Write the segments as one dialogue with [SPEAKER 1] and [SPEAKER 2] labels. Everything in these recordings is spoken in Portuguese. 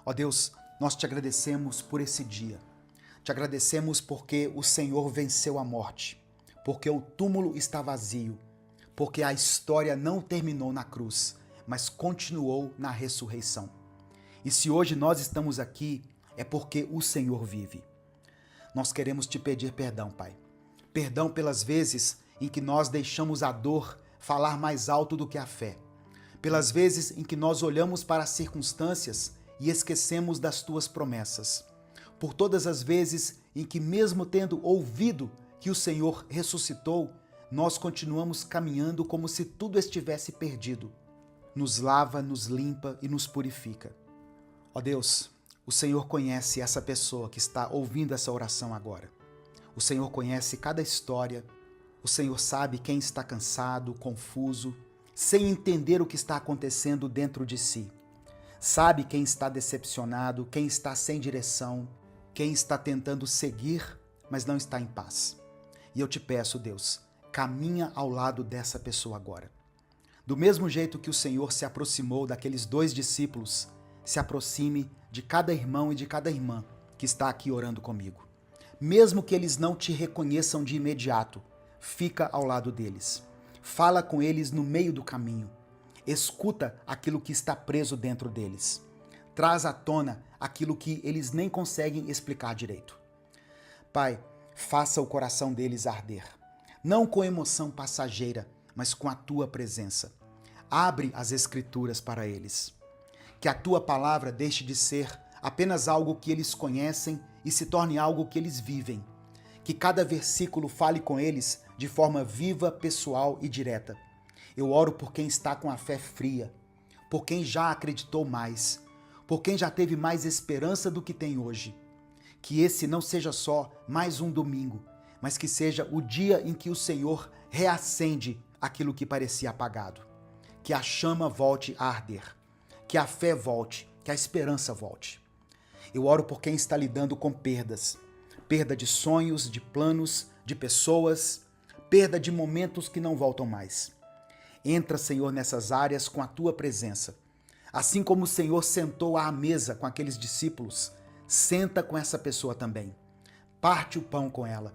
[SPEAKER 1] Ó Deus, nós te agradecemos por esse dia. Te agradecemos porque o Senhor venceu a morte, porque o túmulo está vazio, porque a história não terminou na cruz, mas continuou na ressurreição. E se hoje nós estamos aqui, é porque o Senhor vive. Nós queremos te pedir perdão, Pai. Perdão pelas vezes em que nós deixamos a dor falar mais alto do que a fé. Pelas vezes em que nós olhamos para as circunstâncias e esquecemos das tuas promessas. Por todas as vezes em que, mesmo tendo ouvido que o Senhor ressuscitou, nós continuamos caminhando como se tudo estivesse perdido. Nos lava, nos limpa e nos purifica. Ó Deus, o Senhor conhece essa pessoa que está ouvindo essa oração agora. O Senhor conhece cada história. O Senhor sabe quem está cansado, confuso, sem entender o que está acontecendo dentro de si. Sabe quem está decepcionado, quem está sem direção, quem está tentando seguir, mas não está em paz. E eu te peço, Deus, caminha ao lado dessa pessoa agora. Do mesmo jeito que o Senhor se aproximou daqueles 2 discípulos, se aproxime de cada irmão e de cada irmã que está aqui orando comigo. Mesmo que eles não te reconheçam de imediato, fica ao lado deles. Fala com eles no meio do caminho. Escuta aquilo que está preso dentro deles. Traz à tona aquilo que eles nem conseguem explicar direito. Pai, faça o coração deles arder. Não com emoção passageira, mas com a tua presença. Abre as Escrituras para eles. Que a tua palavra deixe de ser apenas algo que eles conhecem e se torne algo que eles vivem. Que cada versículo fale com eles de forma viva, pessoal e direta. Eu oro por quem está com a fé fria, por quem já acreditou mais, por quem já teve mais esperança do que tem hoje. Que esse não seja só mais um domingo, mas que seja o dia em que o Senhor reacende aquilo que parecia apagado. Que a chama volte a arder, que a fé volte, que a esperança volte. Eu oro por quem está lidando com perdas, perda de sonhos, de planos, de pessoas, perda de momentos que não voltam mais. Entra, Senhor, nessas áreas com a tua presença. Assim como o Senhor sentou à mesa com aqueles discípulos, senta com essa pessoa também. Parte o pão com ela.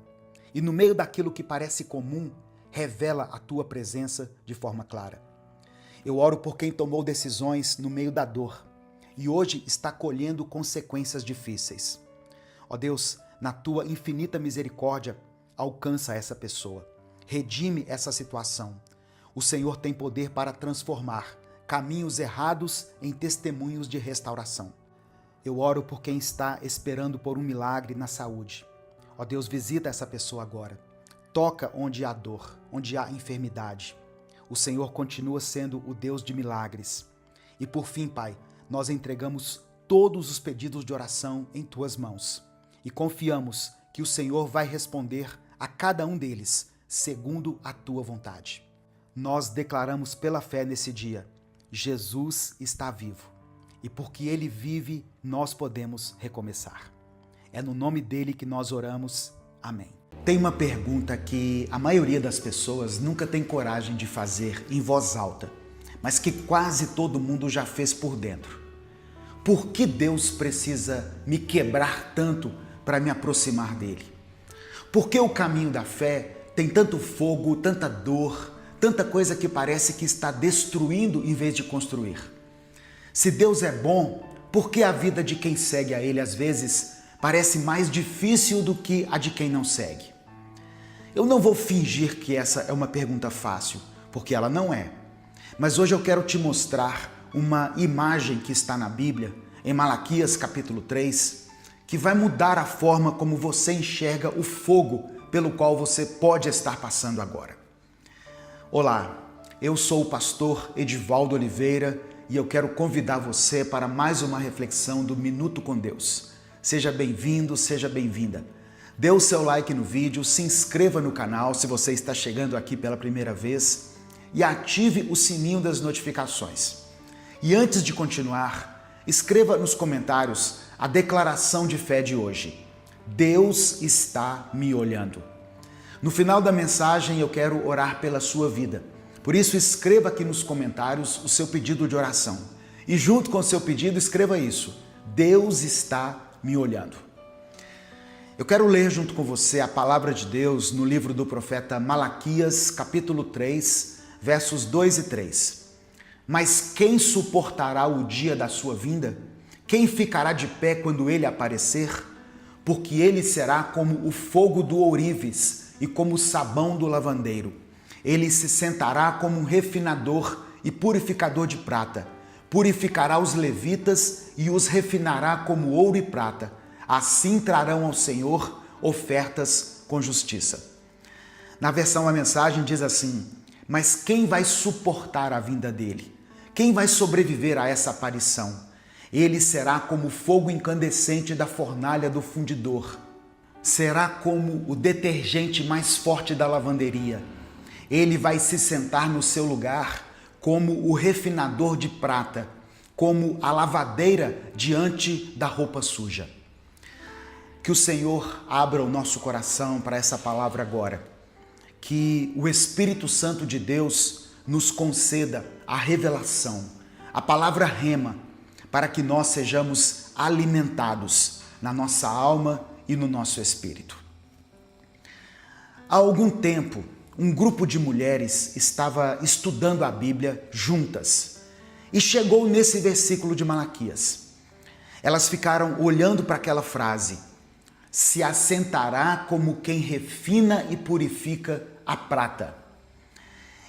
[SPEAKER 1] E no meio daquilo que parece comum, revela a tua presença de forma clara. Eu oro por quem tomou decisões no meio da dor e hoje está colhendo consequências difíceis. Ó Deus, na tua infinita misericórdia, alcança essa pessoa. Redime essa situação. O Senhor tem poder para transformar caminhos errados em testemunhos de restauração. Eu oro por quem está esperando por um milagre na saúde. Ó Deus, visita essa pessoa agora. Toca onde há dor, onde há enfermidade. O Senhor continua sendo o Deus de milagres. E por fim, Pai, nós entregamos todos os pedidos de oração em tuas mãos. E confiamos que o Senhor vai responder a cada um deles, segundo a tua vontade. Nós declaramos pela fé nesse dia, Jesus está vivo. E porque Ele vive, nós podemos recomeçar. É no nome dEle que nós oramos. Amém. Tem uma pergunta que a maioria das pessoas nunca tem coragem de fazer em voz alta, mas que quase todo mundo já fez por dentro. Por que Deus precisa me quebrar tanto para me aproximar dEle? Por que o caminho da fé tem tanto fogo, tanta dor, tanta coisa que parece que está destruindo em vez de construir? Se Deus é bom, por que a vida de quem segue a Ele às vezes parece mais difícil do que a de quem não segue? Eu não vou fingir que essa é uma pergunta fácil, porque ela não é. Mas hoje eu quero te mostrar uma imagem que está na Bíblia, em Malaquias capítulo 3, que vai mudar a forma como você enxerga o fogo pelo qual você pode estar passando agora. Olá, eu sou o pastor Edivaldo Oliveira e eu quero convidar você para mais uma reflexão do Minuto com Deus. Seja bem-vindo, seja bem-vinda. Dê o seu like no vídeo, se inscreva no canal se você está chegando aqui pela primeira vez e ative o sininho das notificações. E antes de continuar, escreva nos comentários a declaração de fé de hoje. Deus está me olhando. No final da mensagem eu quero orar pela sua vida. Por isso escreva aqui nos comentários o seu pedido de oração. E junto com o seu pedido escreva isso. Deus está me olhando. Eu quero ler junto com você a palavra de Deus no livro do profeta Malaquias, capítulo 3, versos 2 e 3. Mas quem suportará o dia da sua vinda? Quem ficará de pé quando ele aparecer? Porque ele será como o fogo do ourives e como o sabão do lavandeiro. Ele se sentará como um refinador e purificador de prata. Purificará os levitas e os refinará como ouro e prata. Assim trarão ao Senhor ofertas com justiça. Na versão A Mensagem diz assim: mas quem vai suportar a vinda dele? Quem vai sobreviver a essa aparição? Ele será como fogo incandescente da fornalha do fundidor. Será como o detergente mais forte da lavanderia. Ele vai se sentar no seu lugar como o refinador de prata, como a lavadeira diante da roupa suja. Que o Senhor abra o nosso coração para essa palavra agora. Que o Espírito Santo de Deus nos conceda a revelação, a palavra rema, para que nós sejamos alimentados na nossa alma e no nosso espírito. Há algum tempo, um grupo de mulheres estava estudando a Bíblia juntas e chegou nesse versículo de Malaquias. Elas ficaram olhando para aquela frase: se assentará como quem refina e purifica a prata.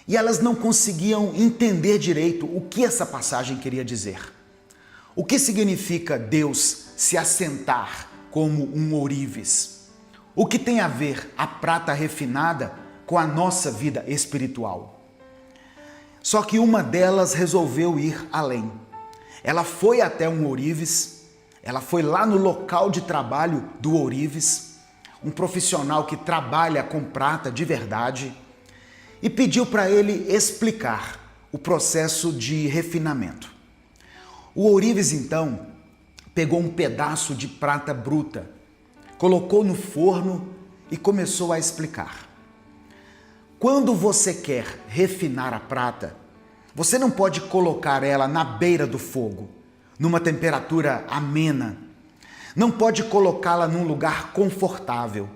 [SPEAKER 1] E elas não conseguiam entender direito o que essa passagem queria dizer. O que significa Deus se assentar como um ourives? O que tem a ver a prata refinada com a nossa vida espiritual? Só que uma delas resolveu ir além. Ela foi até um ourives, ela foi lá no local de trabalho do ourives, um profissional que trabalha com prata de verdade, e pediu para ele explicar o processo de refinamento. O ourives, então, pegou um pedaço de prata bruta, colocou no forno e começou a explicar. Quando você quer refinar a prata, você não pode colocar ela na beira do fogo, numa temperatura amena. Não pode colocá-la num lugar confortável.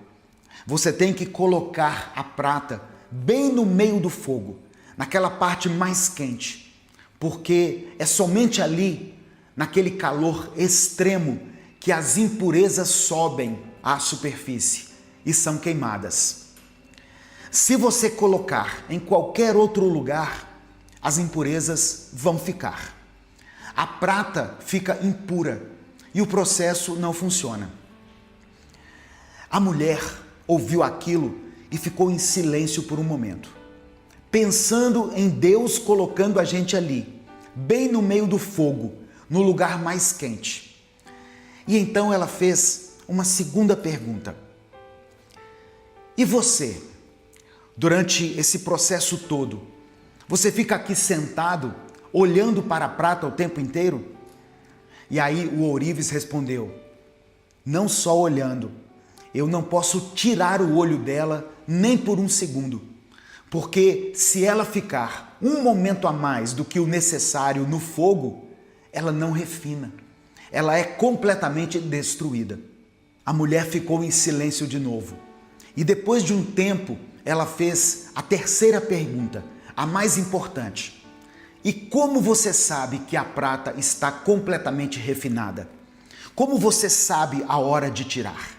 [SPEAKER 1] Você tem que colocar a prata bem no meio do fogo, naquela parte mais quente, porque é somente ali, naquele calor extremo, que as impurezas sobem à superfície e são queimadas. Se você colocar em qualquer outro lugar, as impurezas vão ficar. A prata fica impura e o processo não funciona. A mulher ouviu aquilo e ficou em silêncio por um momento, pensando em Deus colocando a gente ali, bem no meio do fogo, no lugar mais quente. E então ela fez uma segunda pergunta: e você, durante esse processo todo, você fica aqui sentado, olhando para a prata o tempo inteiro? E aí o ourives respondeu: não só olhando, eu não posso tirar o olho dela nem por um segundo, porque se ela ficar um momento a mais do que o necessário no fogo, ela não refina, ela é completamente destruída. A mulher ficou em silêncio de novo e depois de um tempo ela fez a terceira pergunta, a mais importante: e como você sabe que a prata está completamente refinada? Como você sabe a hora de tirar?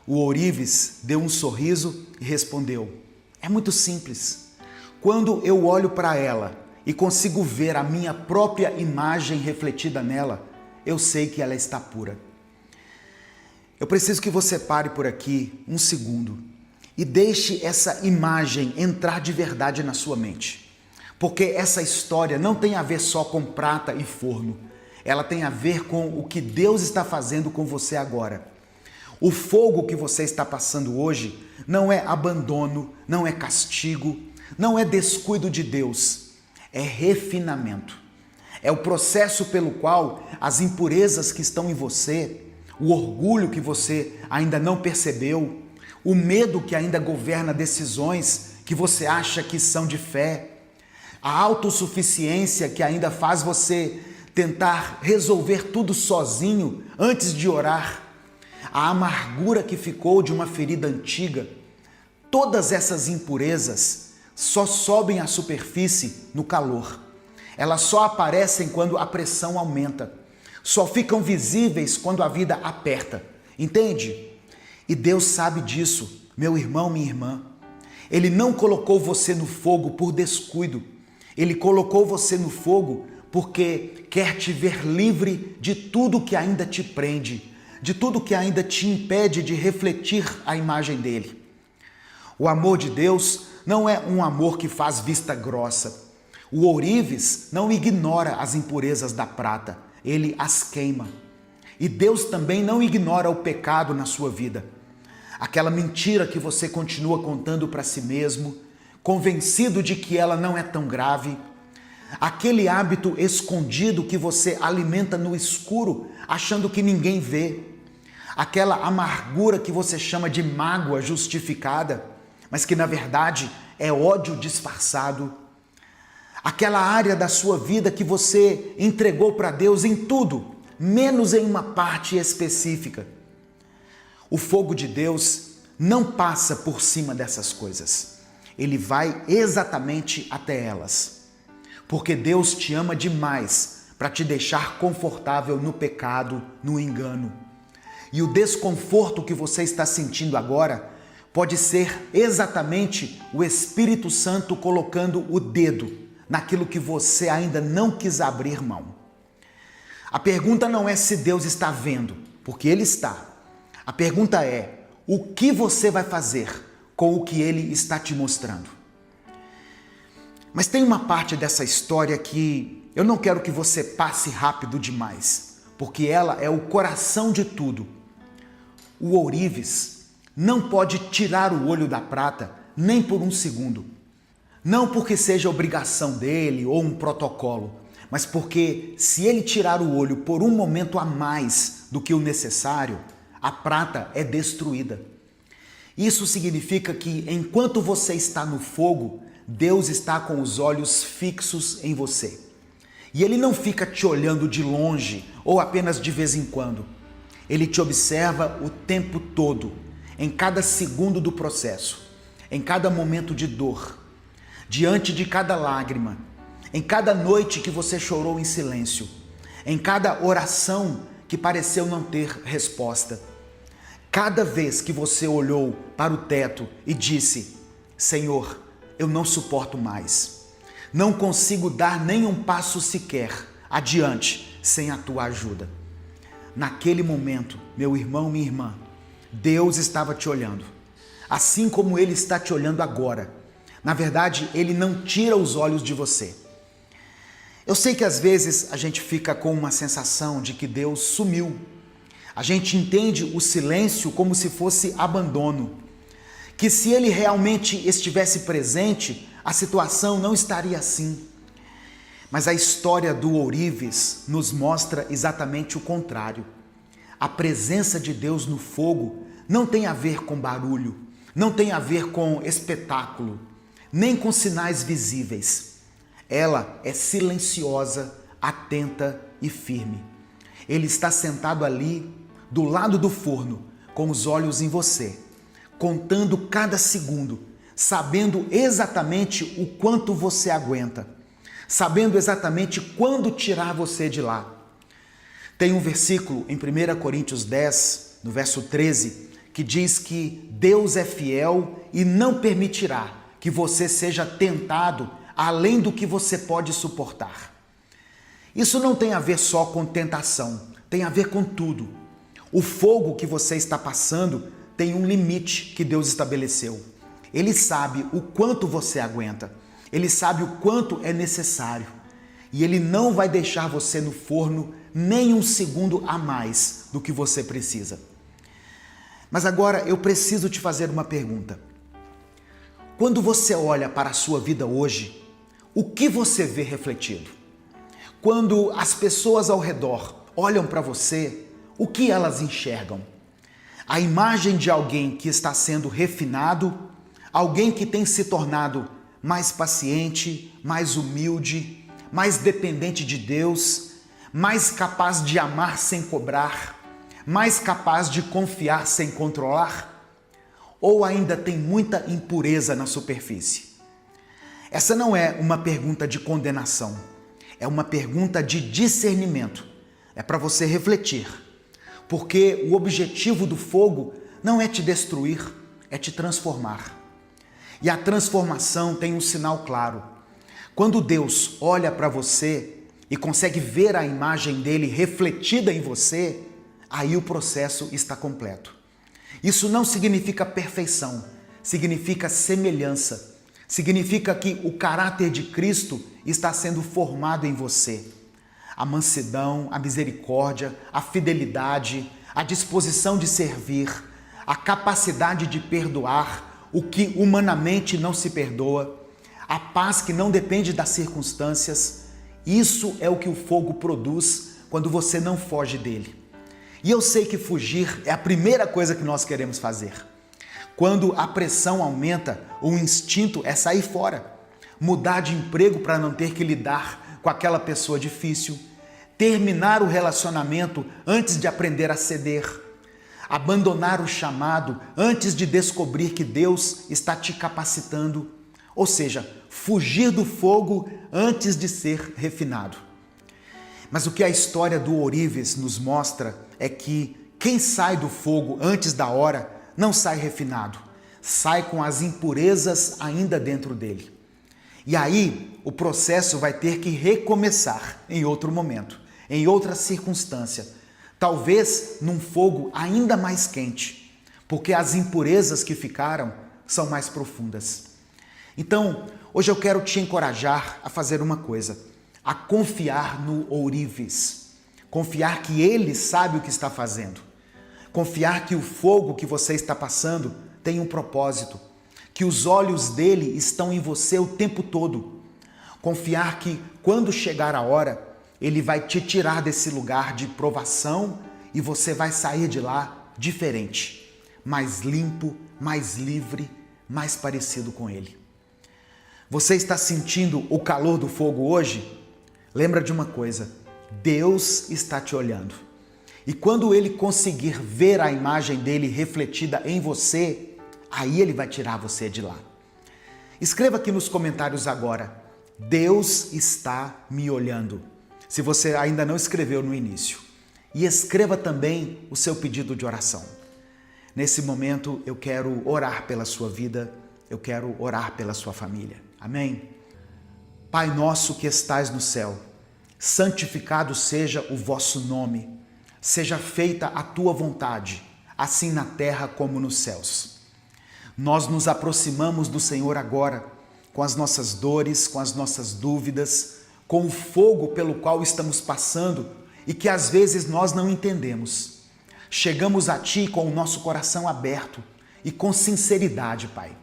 [SPEAKER 1] O ourives deu um sorriso e respondeu: é muito simples. Quando eu olho para ela e consigo ver a minha própria imagem refletida nela, eu sei que ela está pura. Eu preciso que você pare por aqui um segundo e deixe essa imagem entrar de verdade na sua mente. Porque essa história não tem a ver só com prata e forno. Ela tem a ver com o que Deus está fazendo com você agora. O fogo que você está passando hoje não é abandono, não é castigo, não é descuido de Deus. É refinamento. É o processo pelo qual as impurezas que estão em você, o orgulho que você ainda não percebeu, o medo que ainda governa decisões que você acha que são de fé, a autossuficiência que ainda faz você tentar resolver tudo sozinho antes de orar, a amargura que ficou de uma ferida antiga, todas essas impurezas só sobem à superfície no calor. Elas só aparecem quando a pressão aumenta. Só ficam visíveis quando a vida aperta. Entende? E Deus sabe disso, meu irmão, minha irmã. Ele não colocou você no fogo por descuido. Ele colocou você no fogo porque quer te ver livre de tudo que ainda te prende, de tudo que ainda te impede de refletir a imagem dele. O amor de Deus não é um amor que faz vista grossa. O ourives não ignora as impurezas da prata, ele as queima. E Deus também não ignora o pecado na sua vida. Aquela mentira que você continua contando para si mesmo, convencido de que ela não é tão grave. Aquele hábito escondido que você alimenta no escuro, achando que ninguém vê. Aquela amargura que você chama de mágoa justificada, mas que na verdade é ódio disfarçado. Aquela área da sua vida que você entregou para Deus em tudo, menos em uma parte específica. O fogo de Deus não passa por cima dessas coisas. Ele vai exatamente até elas. Porque Deus te ama demais para te deixar confortável no pecado, no engano. E o desconforto que você está sentindo agora pode ser exatamente o Espírito Santo colocando o dedo naquilo que você ainda não quis abrir mão. A pergunta não é se Deus está vendo, porque Ele está. A pergunta é, o que você vai fazer com o que Ele está te mostrando? Mas tem uma parte dessa história que eu não quero que você passe rápido demais, porque ela é o coração de tudo. O ourives não pode tirar o olho da prata nem por um segundo. Não porque seja obrigação dele ou um protocolo, mas porque se ele tirar o olho por um momento a mais do que o necessário, a prata é destruída. Isso significa que enquanto você está no fogo, Deus está com os olhos fixos em você. E Ele não fica te olhando de longe ou apenas de vez em quando. Ele te observa o tempo todo, em cada segundo do processo, em cada momento de dor, diante de cada lágrima, em cada noite que você chorou em silêncio, em cada oração que pareceu não ter resposta. Cada vez que você olhou para o teto e disse, Senhor, eu não suporto mais. Não consigo dar nem um passo sequer adiante sem a tua ajuda. Naquele momento, meu irmão, minha irmã, Deus estava te olhando, assim como Ele está te olhando agora. Na verdade, Ele não tira os olhos de você. Eu sei que às vezes a gente fica com uma sensação de que Deus sumiu. A gente entende o silêncio como se fosse abandono. Que se Ele realmente estivesse presente, a situação não estaria assim. Mas a história do ourives nos mostra exatamente o contrário. A presença de Deus no fogo não tem a ver com barulho, não tem a ver com espetáculo, nem com sinais visíveis. Ela é silenciosa, atenta e firme. Ele está sentado ali, do lado do forno, com os olhos em você, contando cada segundo, sabendo exatamente o quanto você aguenta, sabendo exatamente quando tirar você de lá. Tem um versículo em 1 Coríntios 10, no verso 13, que diz que Deus é fiel e não permitirá que você seja tentado além do que você pode suportar. Isso não tem a ver só com tentação, tem a ver com tudo. O fogo que você está passando tem um limite que Deus estabeleceu. Ele sabe o quanto você aguenta. Ele sabe o quanto é necessário. E Ele não vai deixar você no forno nem um segundo a mais do que você precisa. Mas agora eu preciso te fazer uma pergunta. Quando você olha para a sua vida hoje, o que você vê refletido? Quando as pessoas ao redor olham para você, o que elas enxergam? A imagem de alguém que está sendo refinado, alguém que tem se tornado mais paciente, mais humilde, mais dependente de Deus, mais capaz de amar sem cobrar, mais capaz de confiar sem controlar? Ou ainda tem muita impureza na superfície? Essa não é uma pergunta de condenação, é uma pergunta de discernimento. É para você refletir, porque o objetivo do fogo não é te destruir, é te transformar. E a transformação tem um sinal claro. Quando Deus olha para você e consegue ver a imagem dele refletida em você, aí o processo está completo. Isso não significa perfeição, significa semelhança. Significa que o caráter de Cristo está sendo formado em você. A mansidão, a misericórdia, a fidelidade, a disposição de servir, a capacidade de perdoar o que humanamente não se perdoa, a paz que não depende das circunstâncias. Isso é o que o fogo produz quando você não foge dele. E eu sei que fugir é a primeira coisa que nós queremos fazer. Quando a pressão aumenta, o instinto é sair fora, mudar de emprego para não ter que lidar com aquela pessoa difícil, terminar o relacionamento antes de aprender a ceder, abandonar o chamado antes de descobrir que Deus está te capacitando, ou seja, fugir do fogo antes de ser refinado. Mas o que a história do ourives nos mostra é que quem sai do fogo antes da hora não sai refinado, sai com as impurezas ainda dentro dele. E aí o processo vai ter que recomeçar em outro momento, em outra circunstância, talvez num fogo ainda mais quente, porque as impurezas que ficaram são mais profundas. Então, hoje eu quero te encorajar a fazer uma coisa, a confiar no ourives, confiar que ele sabe o que está fazendo, confiar que o fogo que você está passando tem um propósito, que os olhos dele estão em você o tempo todo, confiar que quando chegar a hora, ele vai te tirar desse lugar de provação e você vai sair de lá diferente, mais limpo, mais livre, mais parecido com ele. Você está sentindo o calor do fogo hoje? Lembra de uma coisa, Deus está te olhando. E quando ele conseguir ver a imagem dele refletida em você, aí ele vai tirar você de lá. Escreva aqui nos comentários agora, Deus está me olhando. Se você ainda não escreveu no início. E escreva também o seu pedido de oração. Nesse momento eu quero orar pela sua vida, eu quero orar pela sua família. Amém? Pai nosso que estais no céu, santificado seja o vosso nome, seja feita a tua vontade, assim na terra como nos céus. Nós nos aproximamos do Senhor agora, com as nossas dores, com as nossas dúvidas, com o fogo pelo qual estamos passando e que às vezes nós não entendemos. Chegamos a Ti com o nosso coração aberto e com sinceridade, Pai,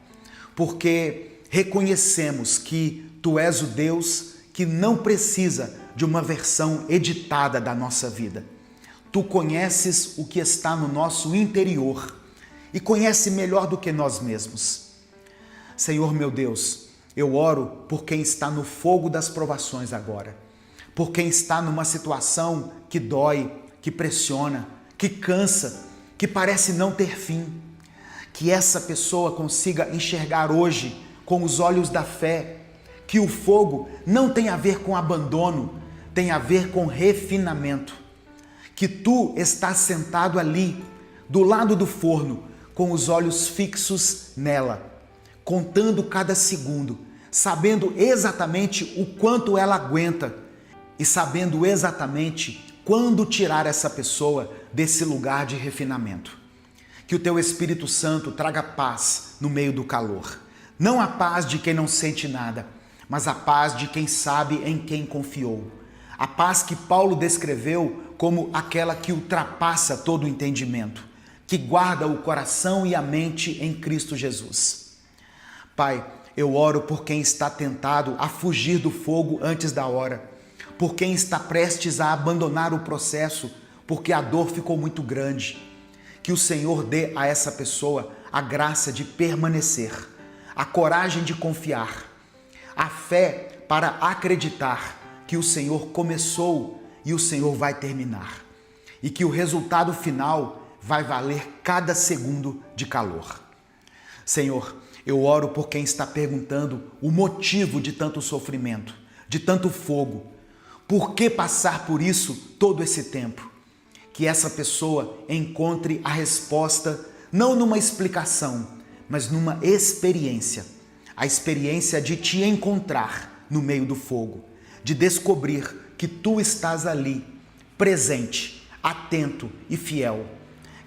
[SPEAKER 1] porque reconhecemos que Tu és o Deus que não precisa de uma versão editada da nossa vida. Tu conheces o que está no nosso interior e conhece melhor do que nós mesmos. Senhor meu Deus, eu oro por quem está no fogo das provações agora, por quem está numa situação que dói, que pressiona, que cansa, que parece não ter fim. Que essa pessoa consiga enxergar hoje com os olhos da fé que o fogo não tem a ver com abandono, tem a ver com refinamento. Que tu estás sentado ali, do lado do forno, com os olhos fixos nela, contando cada segundo, sabendo exatamente o quanto ela aguenta e sabendo exatamente quando tirar essa pessoa desse lugar de refinamento. Que o teu Espírito Santo traga paz no meio do calor. Não a paz de quem não sente nada, mas a paz de quem sabe em quem confiou. A paz que Paulo descreveu como aquela que ultrapassa todo o entendimento, que guarda o coração e a mente em Cristo Jesus. Pai, eu oro por quem está tentado a fugir do fogo antes da hora, por quem está prestes a abandonar o processo, porque a dor ficou muito grande. Que o Senhor dê a essa pessoa a graça de permanecer, a coragem de confiar, a fé para acreditar que o Senhor começou e o Senhor vai terminar. E que o resultado final vai valer cada segundo de calor. Senhor, eu oro por quem está perguntando o motivo de tanto sofrimento, de tanto fogo. Por que passar por isso todo esse tempo? Que essa pessoa encontre a resposta não numa explicação, mas numa experiência. A experiência de te encontrar no meio do fogo, de descobrir que tu estás ali, presente, atento e fiel.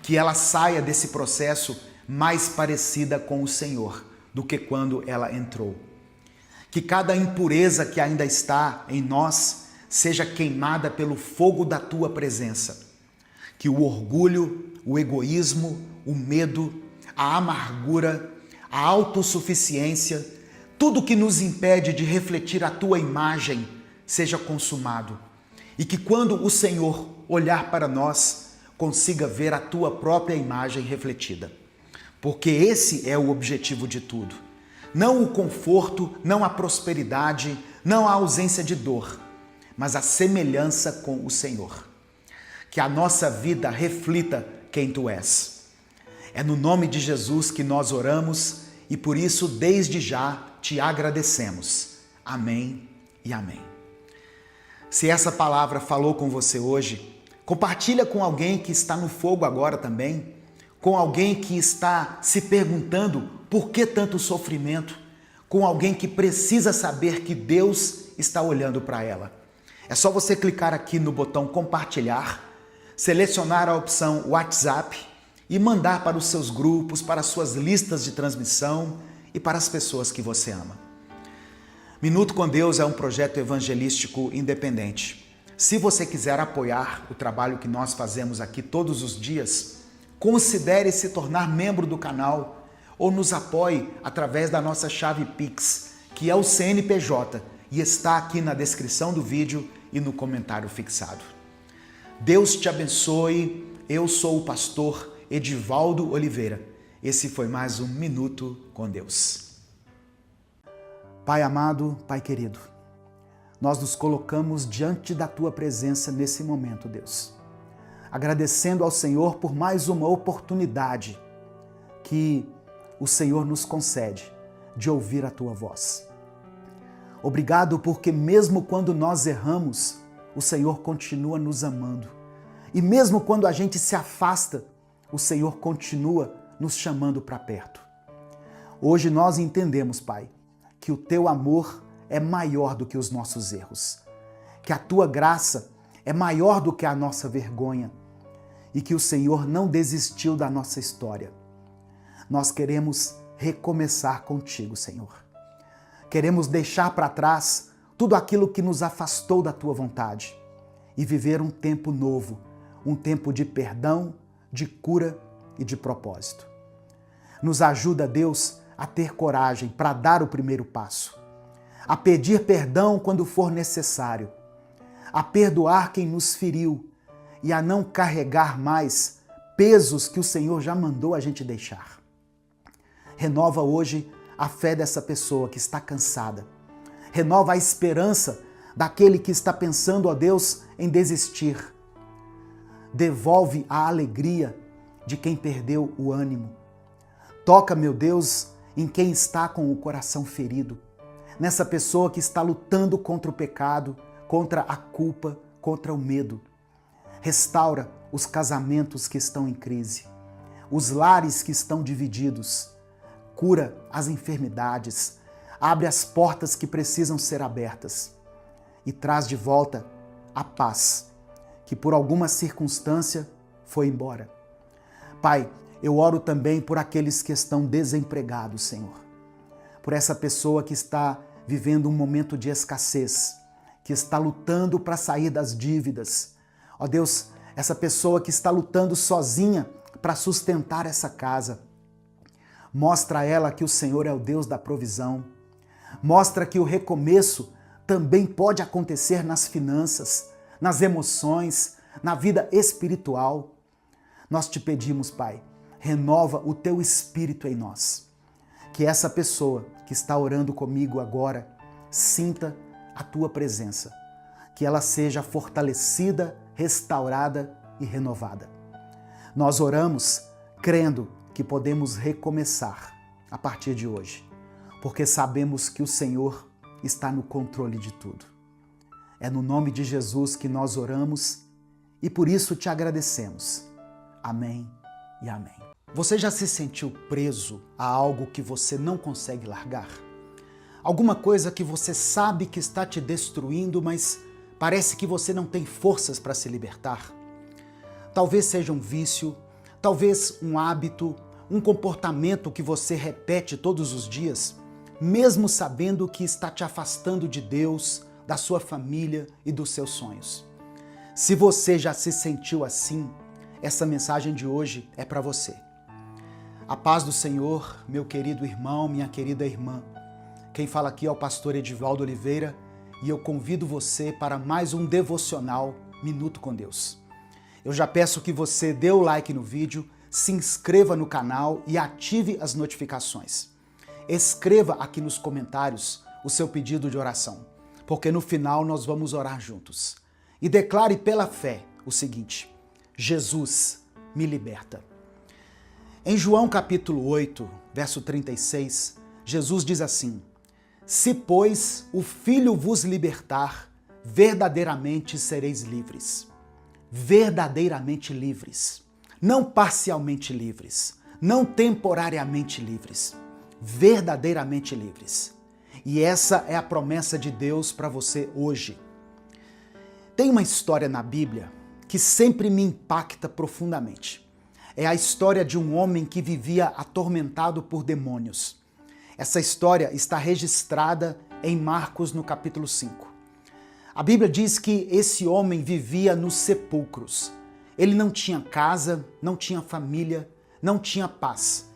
[SPEAKER 1] Que ela saia desse processo mais parecida com o Senhor do que quando ela entrou. Que cada impureza que ainda está em nós seja queimada pelo fogo da tua presença. Que o orgulho, o egoísmo, o medo, a amargura, a autossuficiência, tudo que nos impede de refletir a tua imagem seja consumado. E que quando o Senhor olhar para nós, consiga ver a tua própria imagem refletida. Porque esse é o objetivo de tudo. Não o conforto, não a prosperidade, não a ausência de dor, mas a semelhança com o Senhor. Que a nossa vida reflita quem tu és. É no nome de Jesus que nós oramos e por isso desde já te agradecemos. Amém e amém. Se essa palavra falou com você hoje, compartilha com alguém que está no fogo agora também, com alguém que está se perguntando por que tanto sofrimento, com alguém que precisa saber que Deus está olhando para ela. É só você clicar aqui no botão compartilhar, selecionar a opção WhatsApp e mandar para os seus grupos, para as suas listas de transmissão e para as pessoas que você ama. Minuto com Deus é um projeto evangelístico independente. Se você quiser apoiar o trabalho que nós fazemos aqui todos os dias, considere se tornar membro do canal ou nos apoie através da nossa chave Pix, que é o CNPJ, e está aqui na descrição do vídeo e no comentário fixado. Deus te abençoe. Eu sou o pastor Edivaldo Oliveira. Esse foi mais um Minuto com Deus. Pai amado, Pai querido, nós nos colocamos diante da Tua presença nesse momento, Deus. Agradecendo ao Senhor por mais uma oportunidade que o Senhor nos concede de ouvir a Tua voz. Obrigado porque mesmo quando nós erramos, o Senhor continua nos amando. E mesmo quando a gente se afasta, o Senhor continua nos chamando para perto. Hoje nós entendemos, Pai, que o Teu amor é maior do que os nossos erros, que a Tua graça é maior do que a nossa vergonha e que o Senhor não desistiu da nossa história. Nós queremos recomeçar contigo, Senhor. Queremos deixar para trás tudo aquilo que nos afastou da Tua vontade e viver um tempo novo, um tempo de perdão, de cura e de propósito. Nos ajuda, Deus, a ter coragem para dar o primeiro passo, a pedir perdão quando for necessário, a perdoar quem nos feriu e a não carregar mais pesos que o Senhor já mandou a gente deixar. Renova hoje a fé dessa pessoa que está cansada. Renova a esperança daquele que está pensando, ó Deus, em desistir. Devolve a alegria de quem perdeu o ânimo. Toca, meu Deus, em quem está com o coração ferido. Nessa pessoa que está lutando contra o pecado, contra a culpa, contra o medo. Restaura os casamentos que estão em crise, os lares que estão divididos. Cura as enfermidades, abre as portas que precisam ser abertas e traz de volta a paz, que por alguma circunstância foi embora. Pai, eu oro também por aqueles que estão desempregados, Senhor. Por essa pessoa que está vivendo um momento de escassez, que está lutando para sair das dívidas. Ó Deus, essa pessoa que está lutando sozinha para sustentar essa casa. Mostra a ela que o Senhor é o Deus da provisão. Mostra que o recomeço também pode acontecer nas finanças, nas emoções, na vida espiritual. Nós te pedimos, Pai, renova o Teu Espírito em nós. Que essa pessoa que está orando comigo agora sinta a Tua presença. que ela seja fortalecida, restaurada e renovada. Nós oramos crendo que podemos recomeçar a partir de hoje, porque sabemos que o Senhor está no controle de tudo. É no nome de Jesus que nós oramos e por isso te agradecemos. Amém e amém. Você já se sentiu preso a algo que você não consegue largar? Alguma coisa que você sabe que está te destruindo, mas parece que você não tem forças para se libertar? Talvez seja um vício, talvez um hábito, um comportamento que você repete todos os dias, mesmo sabendo que está te afastando de Deus, da sua família e dos seus sonhos. Se você já se sentiu assim, essa mensagem de hoje é para você. A paz do Senhor, meu querido irmão, minha querida irmã. Quem fala aqui é o pastor Edivaldo Oliveira e eu convido você para mais um devocional Minuto com Deus. Eu já peço que você dê o like no vídeo, se inscreva no canal e ative as notificações. Escreva aqui nos comentários o seu pedido de oração, porque no final nós vamos orar juntos. E declare pela fé o seguinte: Jesus me liberta. Em João capítulo 8, verso 36, Jesus diz assim: Se, pois, o Filho vos libertar, verdadeiramente sereis livres. Verdadeiramente livres. Não parcialmente livres. Não temporariamente livres. Verdadeiramente livres. E essa é a promessa de Deus para você hoje. Tem uma história na Bíblia que sempre me impacta profundamente. É a história de um homem que vivia atormentado por demônios. Essa história está registrada em Marcos no capítulo 5. A Bíblia diz que esse homem vivia nos sepulcros. Ele não tinha casa, não tinha família, não tinha paz.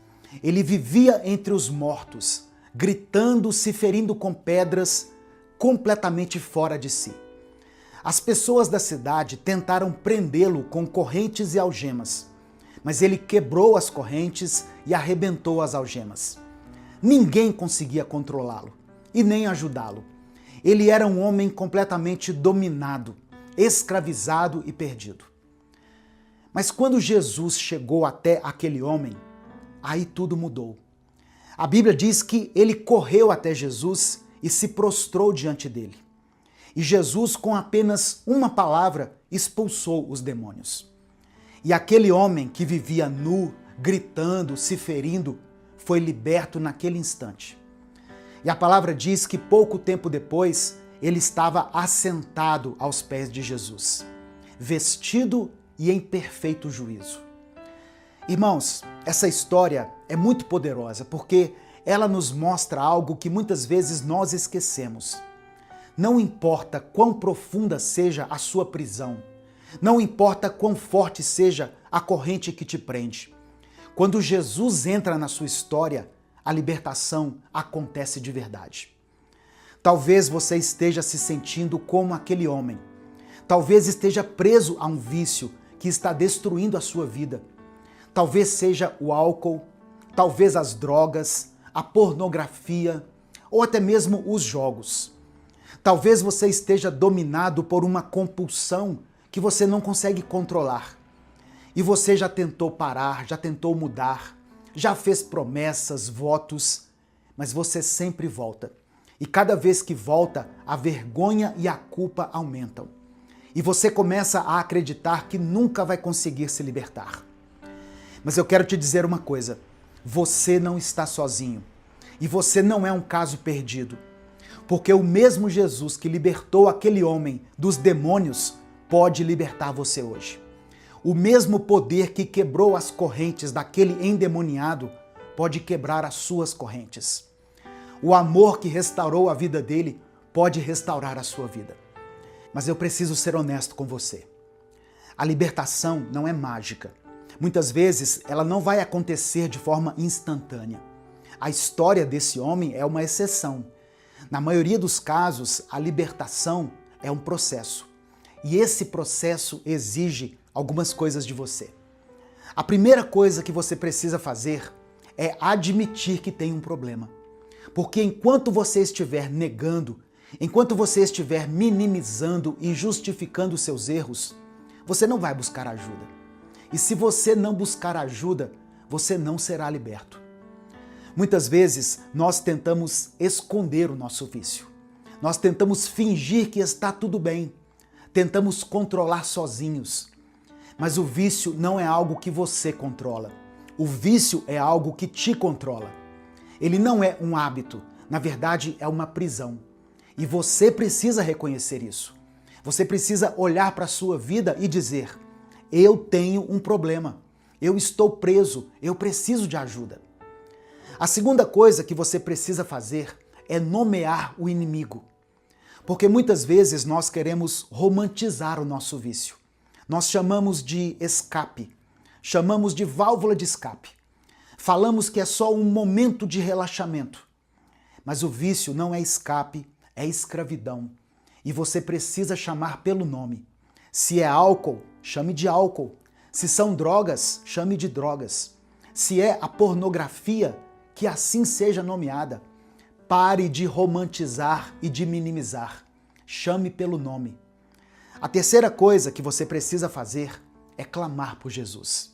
[SPEAKER 1] Ele vivia entre os mortos, gritando, se ferindo com pedras, completamente fora de si. As pessoas da cidade tentaram prendê-lo com correntes e algemas, mas ele quebrou as correntes e arrebentou as algemas. Ninguém conseguia controlá-lo e nem ajudá-lo. Ele era um homem completamente dominado, escravizado e perdido. Mas quando Jesus chegou até aquele homem, aí tudo mudou. A Bíblia diz que ele correu até Jesus e se prostrou diante dele. E Jesus, com apenas uma palavra, expulsou os demônios. E aquele homem que vivia nu, gritando, se ferindo, foi liberto naquele instante. E a palavra diz que pouco tempo depois, ele estava assentado aos pés de Jesus, vestido e em perfeito juízo. Irmãos, essa história é muito poderosa porque ela nos mostra algo que muitas vezes nós esquecemos. Não importa quão profunda seja a sua prisão, não importa quão forte seja a corrente que te prende. Quando Jesus entra na sua história, a libertação acontece de verdade. Talvez você esteja se sentindo como aquele homem. Talvez esteja preso a um vício que está destruindo a sua vida. Talvez seja o álcool, talvez as drogas, a pornografia ou até mesmo os jogos. Talvez você esteja dominado por uma compulsão que você não consegue controlar. E você já tentou parar, já tentou mudar, já fez promessas, votos, mas você sempre volta. E cada vez que volta, a vergonha e a culpa aumentam. E você começa a acreditar que nunca vai conseguir se libertar. Mas eu quero te dizer uma coisa, você não está sozinho. E você não é um caso perdido. Porque o mesmo Jesus que libertou aquele homem dos demônios pode libertar você hoje. O mesmo poder que quebrou as correntes daquele endemoniado pode quebrar as suas correntes. O amor que restaurou a vida dele pode restaurar a sua vida. Mas eu preciso ser honesto com você. A libertação não é mágica. Muitas vezes ela não vai acontecer de forma instantânea. A história desse homem é uma exceção. Na maioria dos casos, a libertação é um processo. E esse processo exige algumas coisas de você. A primeira coisa que você precisa fazer é admitir que tem um problema. Porque enquanto você estiver negando, Enquanto você estiver minimizando e justificando seus erros, você não vai buscar ajuda. E se você não buscar ajuda, você não será liberto. Muitas vezes nós tentamos esconder o nosso vício. Nós tentamos fingir que está tudo bem. Tentamos controlar sozinhos. Mas o vício não é algo que você controla. O vício é algo que te controla. Ele não é um hábito, na verdade é uma prisão. E você precisa reconhecer isso. Você precisa olhar para a sua vida e dizer: eu tenho um problema, eu estou preso, eu preciso de ajuda. A segunda coisa que você precisa fazer é nomear o inimigo. Porque muitas vezes nós queremos romantizar o nosso vício. Nós chamamos de escape, chamamos de válvula de escape. Falamos que é só um momento de relaxamento. Mas o vício não é escape, é escravidão. E você precisa chamar pelo nome. Se é álcool, chame de álcool. Se são drogas, chame de drogas. Se é a pornografia, que assim seja nomeada. Pare de romantizar e de minimizar. Chame pelo nome. A terceira coisa que você precisa fazer é clamar por Jesus.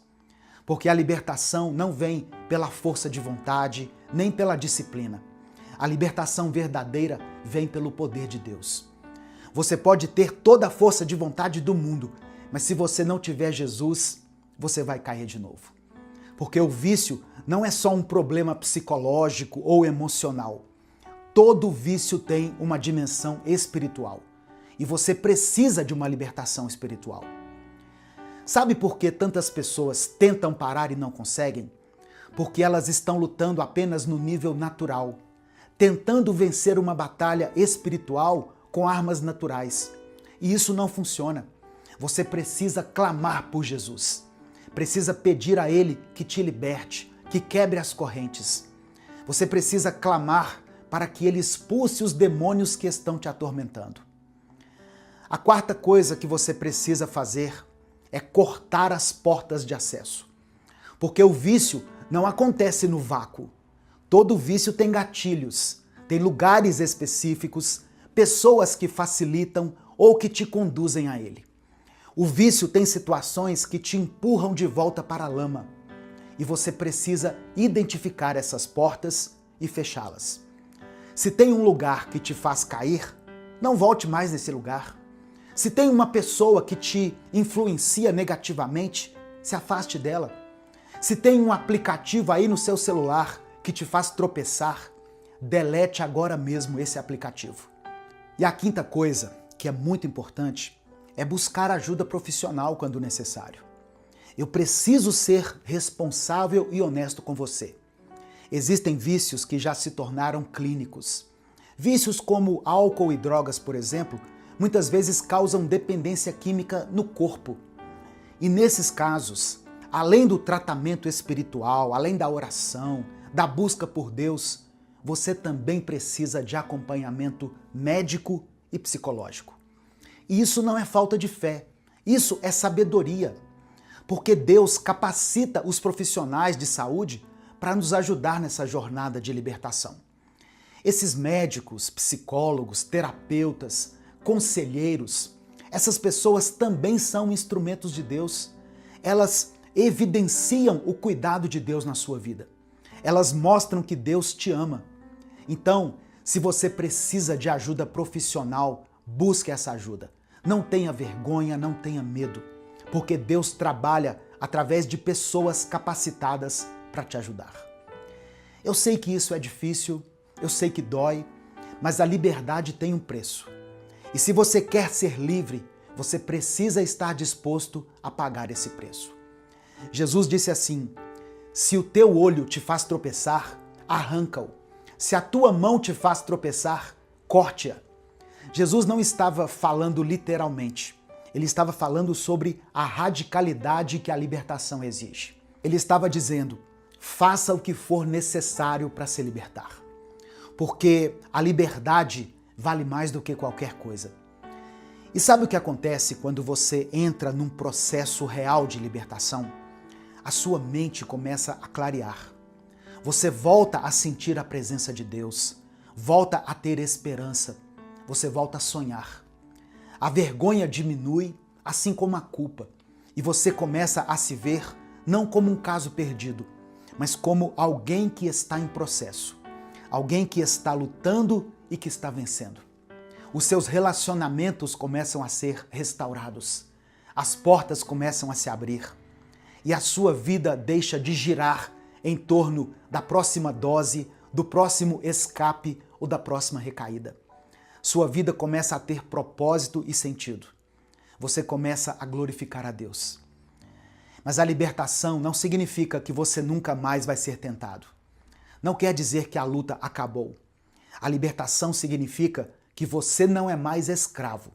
[SPEAKER 1] Porque a libertação não vem pela força de vontade, nem pela disciplina. A libertação verdadeira vem pelo poder de Deus. Você pode ter toda a força de vontade do mundo, mas se você não tiver Jesus, você vai cair de novo. Porque o vício não é só um problema psicológico ou emocional. Todo vício tem uma dimensão espiritual. E você precisa de uma libertação espiritual. Sabe por que tantas pessoas tentam parar e não conseguem? Porque elas estão lutando apenas no nível natural, tentando vencer uma batalha espiritual com armas naturais. E isso não funciona. Você precisa clamar por Jesus. Precisa pedir a Ele que te liberte, que quebre as correntes. Você precisa clamar para que Ele expulse os demônios que estão te atormentando. A quarta coisa que você precisa fazer é cortar as portas de acesso. Porque o vício não acontece no vácuo. Todo vício tem gatilhos, tem lugares específicos, pessoas que facilitam ou que te conduzem a ele. O vício tem situações que te empurram de volta para a lama. E você precisa identificar essas portas e fechá-las. Se tem um lugar que te faz cair, não volte mais nesse lugar. Se tem uma pessoa que te influencia negativamente, se afaste dela. Se tem um aplicativo aí no seu celular que te faz tropeçar, delete agora mesmo esse aplicativo. E a quinta coisa, que é muito importante, é buscar ajuda profissional quando necessário. Eu preciso ser responsável e honesto com você. Existem vícios que já se tornaram clínicos. Vícios como álcool e drogas, por exemplo, muitas vezes causam dependência química no corpo. E nesses casos, além do tratamento espiritual, além da oração, da busca por Deus, você também precisa de acompanhamento médico e psicológico. E isso não é falta de fé, isso é sabedoria. Porque Deus capacita os profissionais de saúde para nos ajudar nessa jornada de libertação. Esses médicos, psicólogos, terapeutas, conselheiros, essas pessoas também são instrumentos de Deus. Elas evidenciam o cuidado de Deus na sua vida. Elas mostram que Deus te ama. Então, se você precisa de ajuda profissional, busque essa ajuda. Não tenha vergonha, não tenha medo, porque Deus trabalha através de pessoas capacitadas para te ajudar. Eu sei que isso é difícil, eu sei que dói, mas a liberdade tem um preço. E se você quer ser livre, você precisa estar disposto a pagar esse preço. Jesus disse assim: se o teu olho te faz tropeçar, arranca-o. Se a tua mão te faz tropeçar, corte-a. Jesus não estava falando literalmente. Ele estava falando sobre a radicalidade que a libertação exige. Ele estava dizendo: faça o que for necessário para se libertar. Porque a liberdade vale mais do que qualquer coisa. E sabe o que acontece quando você entra num processo real de libertação? A sua mente começa a clarear. Você volta a sentir a presença de Deus, volta a ter esperança, você volta a sonhar. A vergonha diminui, assim como a culpa, e você começa a se ver não como um caso perdido, mas como alguém que está em processo, alguém que está lutando e que está vencendo. Os seus relacionamentos começam a ser restaurados, as portas começam a se abrir e a sua vida deixa de girar em torno da próxima dose, do próximo escape ou da próxima recaída. Sua vida começa a ter propósito e sentido. Você começa a glorificar a Deus. Mas a libertação não significa que você nunca mais vai ser tentado. Não quer dizer que a luta acabou. A libertação significa que você não é mais escravo,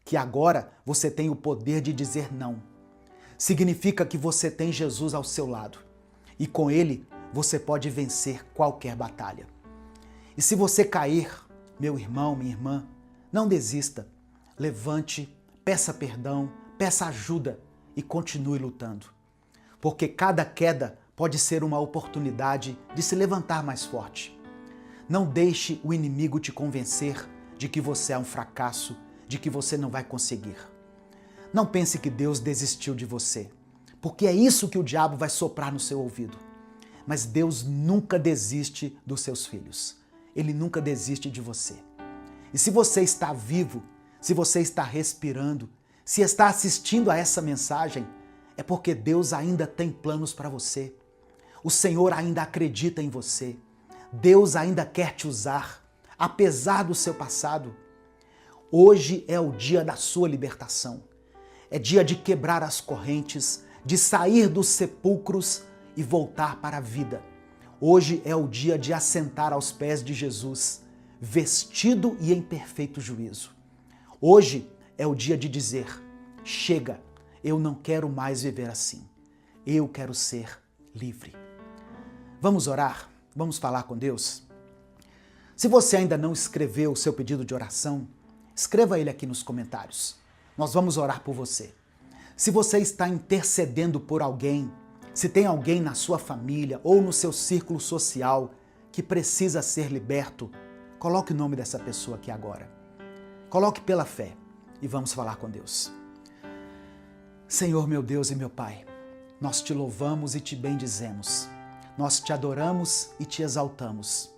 [SPEAKER 1] que agora você tem o poder de dizer não. Significa que você tem Jesus ao seu lado e com ele você pode vencer qualquer batalha. E se você cair, meu irmão, minha irmã, não desista. Levante, peça perdão, peça ajuda e continue lutando. Porque cada queda pode ser uma oportunidade de se levantar mais forte. Não deixe o inimigo te convencer de que você é um fracasso, de que você não vai conseguir. Não pense que Deus desistiu de você, porque é isso que o diabo vai soprar no seu ouvido. Mas Deus nunca desiste dos seus filhos. Ele nunca desiste de você. E se você está vivo, se você está respirando, se está assistindo a essa mensagem, é porque Deus ainda tem planos para você. O Senhor ainda acredita em você. Deus ainda quer te usar, apesar do seu passado. Hoje é o dia da sua libertação. É dia de quebrar as correntes, de sair dos sepulcros e voltar para a vida. Hoje é o dia de assentar aos pés de Jesus, vestido e em perfeito juízo. Hoje é o dia de dizer: chega, eu não quero mais viver assim. Eu quero ser livre. Vamos orar? Vamos falar com Deus? Se você ainda não escreveu o seu pedido de oração, escreva ele aqui nos comentários. Nós vamos orar por você. Se você está intercedendo por alguém, se tem alguém na sua família ou no seu círculo social que precisa ser liberto, coloque o nome dessa pessoa aqui agora. Coloque pela fé e vamos falar com Deus. Senhor, meu Deus e meu Pai, nós te louvamos e te bendizemos. Nós te adoramos e te exaltamos.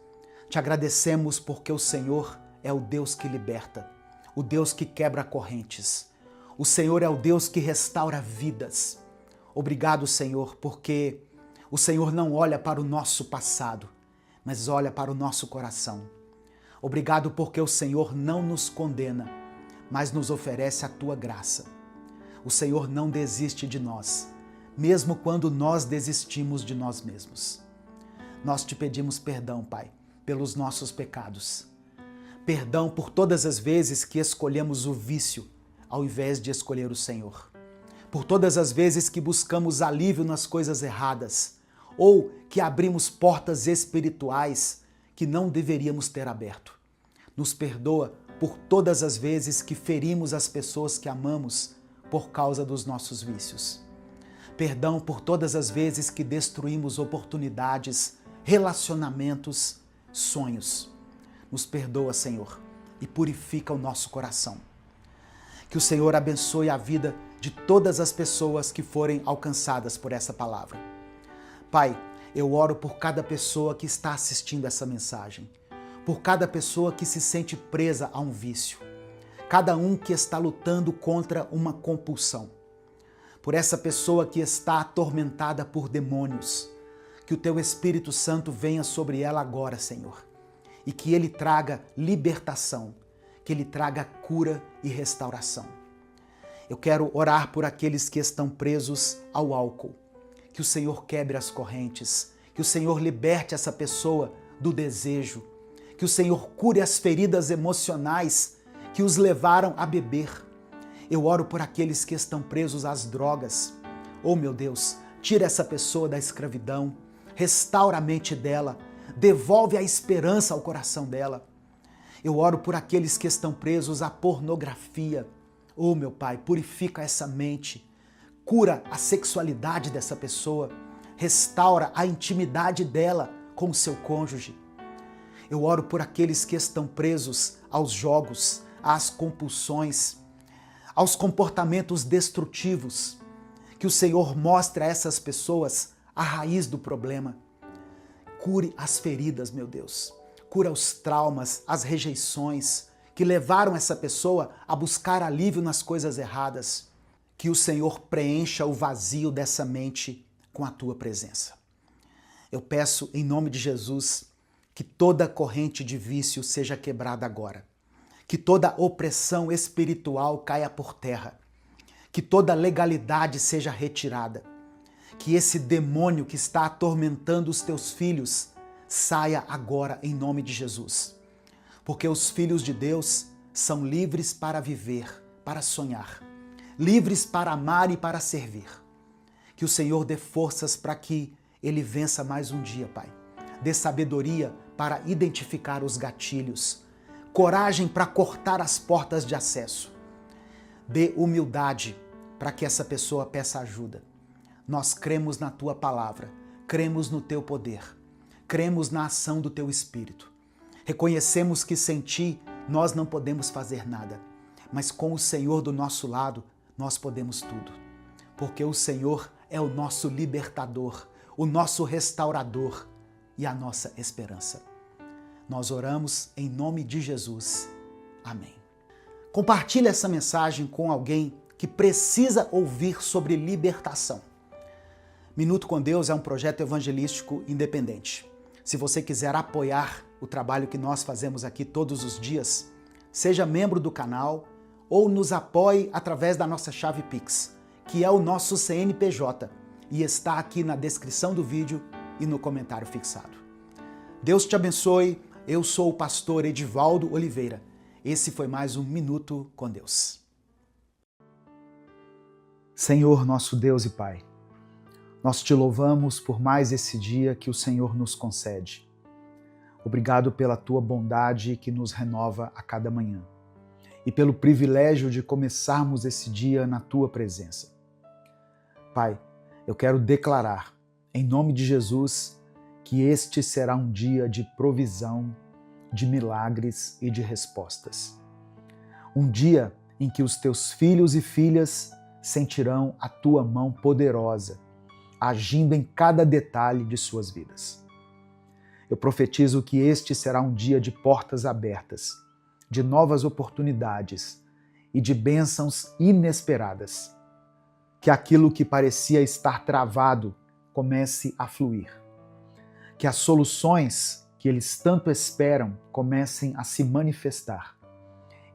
[SPEAKER 1] Te agradecemos porque o Senhor é o Deus que liberta, o Deus que quebra correntes. O Senhor é o Deus que restaura vidas. Obrigado, Senhor, porque o Senhor não olha para o nosso passado, mas olha para o nosso coração. Obrigado porque o Senhor não nos condena, mas nos oferece a tua graça. O Senhor não desiste de nós, mesmo quando nós desistimos de nós mesmos. Nós te pedimos perdão, Pai, pelos nossos pecados. Perdão por todas as vezes que escolhemos o vício ao invés de escolher o Senhor. Por todas as vezes que buscamos alívio nas coisas erradas ou que abrimos portas espirituais que não deveríamos ter aberto. Nos perdoa por todas as vezes que ferimos as pessoas que amamos por causa dos nossos vícios. Perdão por todas as vezes que destruímos oportunidades, relacionamentos, sonhos. Nos perdoa, Senhor, e purifica o nosso coração. Que o Senhor abençoe a vida de todas as pessoas que forem alcançadas por essa palavra. Pai, eu oro por cada pessoa que está assistindo essa mensagem, por cada pessoa que se sente presa a um vício, cada um que está lutando contra uma compulsão, por essa pessoa que está atormentada por demônios, que o Teu Espírito Santo venha sobre ela agora, Senhor, e que Ele traga libertação, que Ele traga cura e restauração. Eu quero orar por aqueles que estão presos ao álcool, que o Senhor quebre as correntes, que o Senhor liberte essa pessoa do desejo, que o Senhor cure as feridas emocionais que os levaram a beber. Eu oro por aqueles que estão presos às drogas. Oh, meu Deus, tira essa pessoa da escravidão, restaura a mente dela, devolve a esperança ao coração dela. Eu oro por aqueles que estão presos à pornografia. Oh, meu Pai, purifica essa mente, cura a sexualidade dessa pessoa, restaura a intimidade dela com o seu cônjuge. Eu oro por aqueles que estão presos aos jogos, às compulsões, aos comportamentos destrutivos. Que o Senhor mostre a essas pessoas a raiz do problema. Cure as feridas, meu Deus. Cura os traumas, as rejeições que levaram essa pessoa a buscar alívio nas coisas erradas. Que o Senhor preencha o vazio dessa mente com a tua presença. Eu peço em nome de Jesus que toda corrente de vício seja quebrada agora. Que toda opressão espiritual caia por terra. Que toda legalidade seja retirada. Que esse demônio que está atormentando os teus filhos saia agora em nome de Jesus. Porque os filhos de Deus são livres para viver, para sonhar. Livres para amar e para servir. Que o Senhor dê forças para que ele vença mais um dia, Pai. Dê sabedoria para identificar os gatilhos. Coragem para cortar as portas de acesso. Dê humildade para que essa pessoa peça ajuda. Nós cremos na tua palavra, cremos no teu poder, cremos na ação do teu Espírito. Reconhecemos que sem ti nós não podemos fazer nada, mas com o Senhor do nosso lado nós podemos tudo. Porque o Senhor é o nosso libertador, o nosso restaurador e a nossa esperança. Nós oramos em nome de Jesus. Amém. Compartilhe essa mensagem com alguém que precisa ouvir sobre libertação. Minuto com Deus é um projeto evangelístico independente. Se você quiser apoiar o trabalho que nós fazemos aqui todos os dias, seja membro do canal ou nos apoie através da nossa chave Pix, que é o nosso CNPJ, e está aqui na descrição do vídeo e no comentário fixado. Deus te abençoe. Eu sou o pastor Edivaldo Oliveira. Esse foi mais um Minuto com Deus. Senhor, nosso Deus e Pai, nós te louvamos por mais esse dia que o Senhor nos concede. Obrigado pela tua bondade que nos renova a cada manhã e pelo privilégio de começarmos esse dia na tua presença. Pai, eu quero declarar, em nome de Jesus, que este será um dia de provisão, de milagres e de respostas. Um dia em que os teus filhos e filhas sentirão a tua mão poderosa, agindo em cada detalhe de suas vidas. Eu profetizo que este será um dia de portas abertas, de novas oportunidades e de bênçãos inesperadas. Que aquilo que parecia estar travado comece a fluir. Que as soluções que eles tanto esperam comecem a se manifestar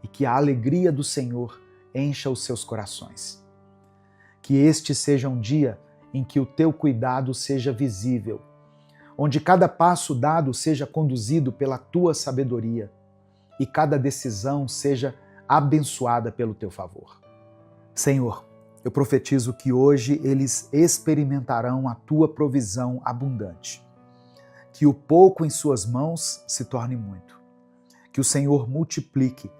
[SPEAKER 1] e que a alegria do Senhor encha os seus corações. Que este seja um dia em que o teu cuidado seja visível, onde cada passo dado seja conduzido pela tua sabedoria e cada decisão seja abençoada pelo teu favor. Senhor, eu profetizo que hoje eles experimentarão a tua provisão abundante. Que o pouco em suas mãos se torne muito. Que o Senhor multiplique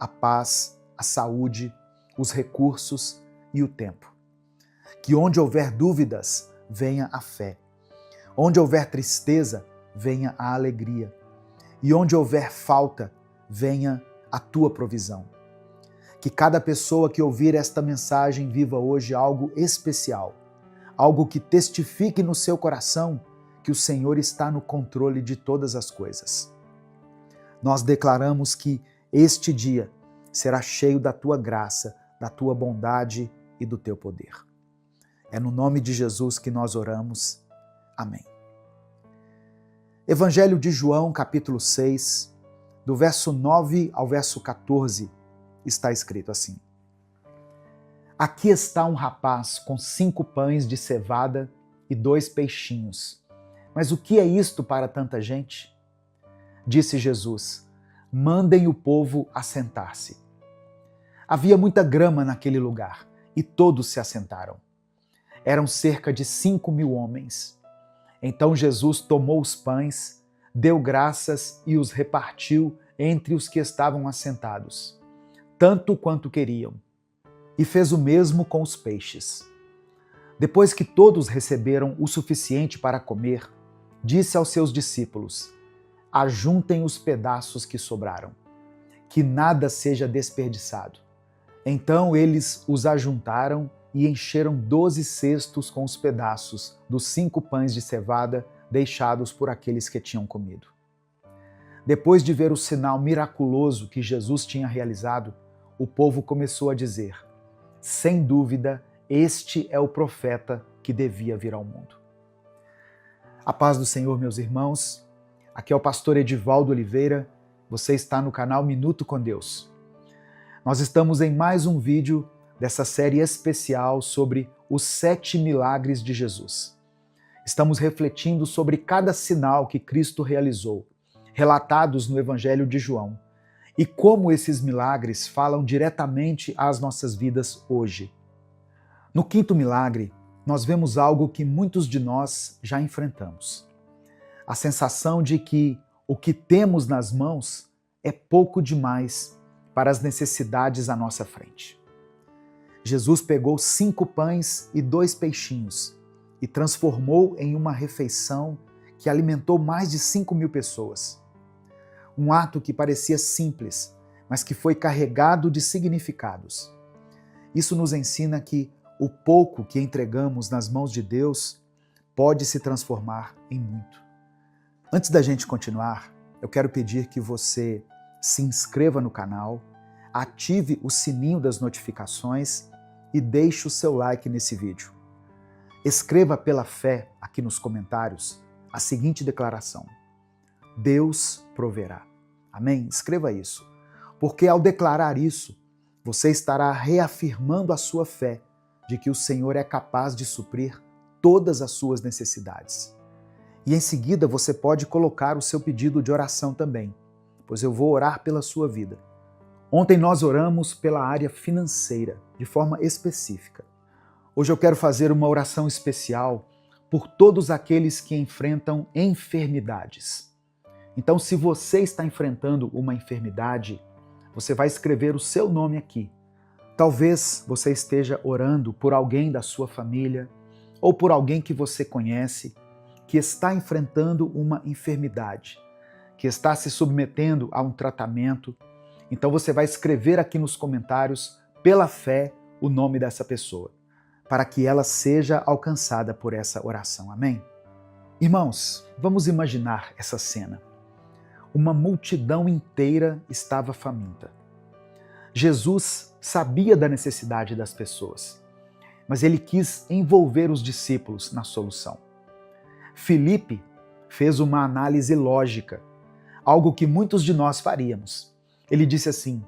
[SPEAKER 1] a paz, a saúde, os recursos e o tempo. Que onde houver dúvidas, venha a fé. Onde houver tristeza, venha a alegria. E onde houver falta, venha a tua provisão. Que cada pessoa que ouvir esta mensagem viva hoje algo especial, algo que testifique no seu coração que o Senhor está no controle de todas as coisas. Nós declaramos que este dia será cheio da tua graça, da tua bondade e do teu poder. É no nome de Jesus que nós oramos. Amém. Evangelho de João, capítulo 6, do verso 9 ao verso 14, está escrito assim: Aqui está um rapaz com 5 pães de cevada e 2 peixinhos. Mas o que é isto para tanta gente? Disse Jesus: mandem o povo assentar-se. Havia muita grama naquele lugar e todos se assentaram. Eram cerca de 5.000 homens. Então Jesus tomou os pães, deu graças e os repartiu entre os que estavam assentados, tanto quanto queriam, e fez o mesmo com os peixes. Depois que todos receberam o suficiente para comer, disse aos seus discípulos: ajuntem os pedaços que sobraram, que nada seja desperdiçado. Então eles os ajuntaram e encheram 12 cestos com os pedaços dos 5 pães de cevada deixados por aqueles que tinham comido. Depois de ver o sinal miraculoso que Jesus tinha realizado, o povo começou a dizer: sem dúvida, este é o profeta que devia vir ao mundo. A paz do Senhor, meus irmãos. Aqui é o pastor Edivaldo Oliveira. Você está no canal Minuto com Deus. Nós estamos em mais um vídeo dessa série especial sobre os 7 milagres de Jesus. Estamos refletindo sobre cada sinal que Cristo realizou, relatados no Evangelho de João, e como esses milagres falam diretamente às nossas vidas hoje. No 5º milagre, nós vemos algo que muitos de nós já enfrentamos. A sensação de que o que temos nas mãos é pouco demais para as necessidades à nossa frente. Jesus pegou 5 pães e 2 peixinhos e transformou em uma refeição que alimentou mais de 5.000 pessoas. Um ato que parecia simples, mas que foi carregado de significados. Isso nos ensina que o pouco que entregamos nas mãos de Deus pode se transformar em muito. Antes da gente continuar, eu quero pedir que você se inscreva no canal, ative o sininho das notificações e deixe o seu like nesse vídeo. Escreva pela fé aqui nos comentários a seguinte declaração: Deus proverá. Amém? Escreva isso, porque ao declarar isso, você estará reafirmando a sua fé de que o Senhor é capaz de suprir todas as suas necessidades. E em seguida você pode colocar o seu pedido de oração também, pois eu vou orar pela sua vida. Ontem nós oramos pela área financeira, de forma específica. Hoje eu quero fazer uma oração especial por todos aqueles que enfrentam enfermidades. Então, se você está enfrentando uma enfermidade, você vai escrever o seu nome aqui. Talvez você esteja orando por alguém da sua família ou por alguém que você conhece que está enfrentando uma enfermidade, que está se submetendo a um tratamento. Então você vai escrever aqui nos comentários, pela fé, o nome dessa pessoa, para que ela seja alcançada por essa oração. Amém? Irmãos, vamos imaginar essa cena. Uma multidão inteira estava faminta. Jesus sabia da necessidade das pessoas, mas ele quis envolver os discípulos na solução. Filipe fez uma análise lógica, algo que muitos de nós faríamos. Ele disse assim: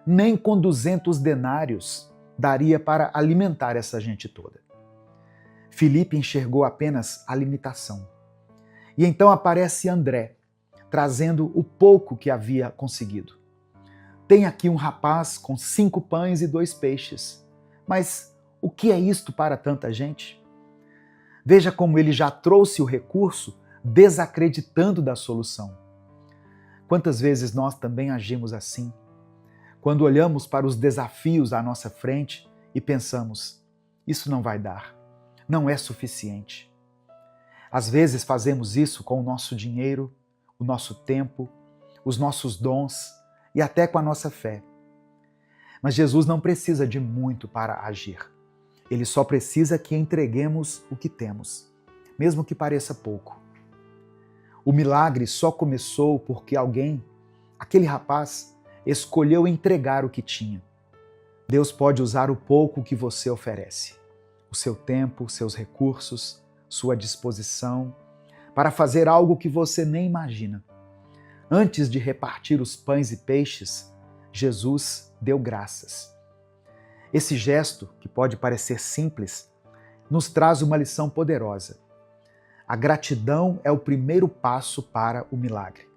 [SPEAKER 1] nem com 200 denários daria para alimentar essa gente toda. Filipe enxergou apenas a limitação. E então aparece André, trazendo o pouco que havia conseguido. Tem aqui um rapaz com 5 pães e 2 peixes. Mas o que é isto para tanta gente? Veja como ele já trouxe o recurso desacreditando da solução. Quantas vezes nós também agimos assim? Quando olhamos para os desafios à nossa frente e pensamos: isso não vai dar, não é suficiente. Às vezes fazemos isso com o nosso dinheiro, o nosso tempo, os nossos dons e até com a nossa fé. Mas Jesus não precisa de muito para agir. Ele só precisa que entreguemos o que temos, mesmo que pareça pouco. O milagre só começou porque alguém, aquele rapaz, escolheu entregar o que tinha. Deus pode usar o pouco que você oferece, o seu tempo, seus recursos, sua disposição, para fazer algo que você nem imagina. Antes de repartir os pães e peixes, Jesus deu graças. Esse gesto, que pode parecer simples, nos traz uma lição poderosa. A gratidão é o primeiro passo para o milagre.